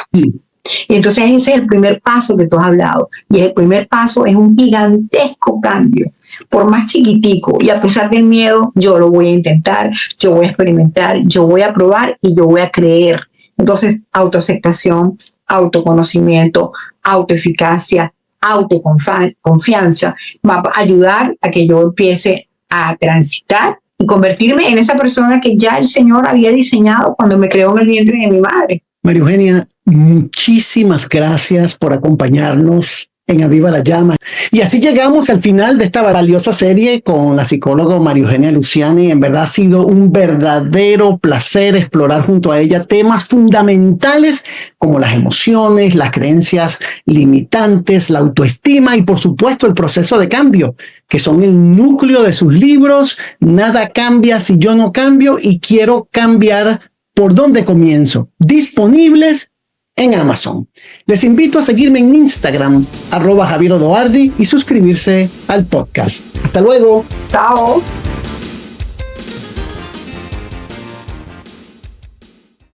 Y entonces ese es el primer paso que tú has hablado. Y el primer paso es un gigantesco cambio. Por más chiquitico y a pesar del miedo, yo lo voy a intentar, yo voy a experimentar, yo voy a probar y yo voy a creer. Entonces, autoaceptación, autoconocimiento, autoeficacia, autoconfianza va a ayudar a que yo empiece a transitar y convertirme en esa persona que ya el Señor había diseñado cuando me creó en el vientre de mi madre. María Eugenia, muchísimas gracias por acompañarnos en Aviva la Llama. Y así llegamos al final de esta valiosa serie con la psicóloga María Eugenia Luciani. En verdad ha sido un verdadero placer explorar junto a ella temas fundamentales como las emociones, las creencias limitantes, la autoestima y por supuesto el proceso de cambio, que son el núcleo de sus libros. Nada cambia si yo no cambio y quiero cambiar. ¿Por dónde comienzo? Disponibles en Amazon. Les invito a seguirme en Instagram, @JavierOdoardi, y suscribirse al podcast. Hasta luego. Chao.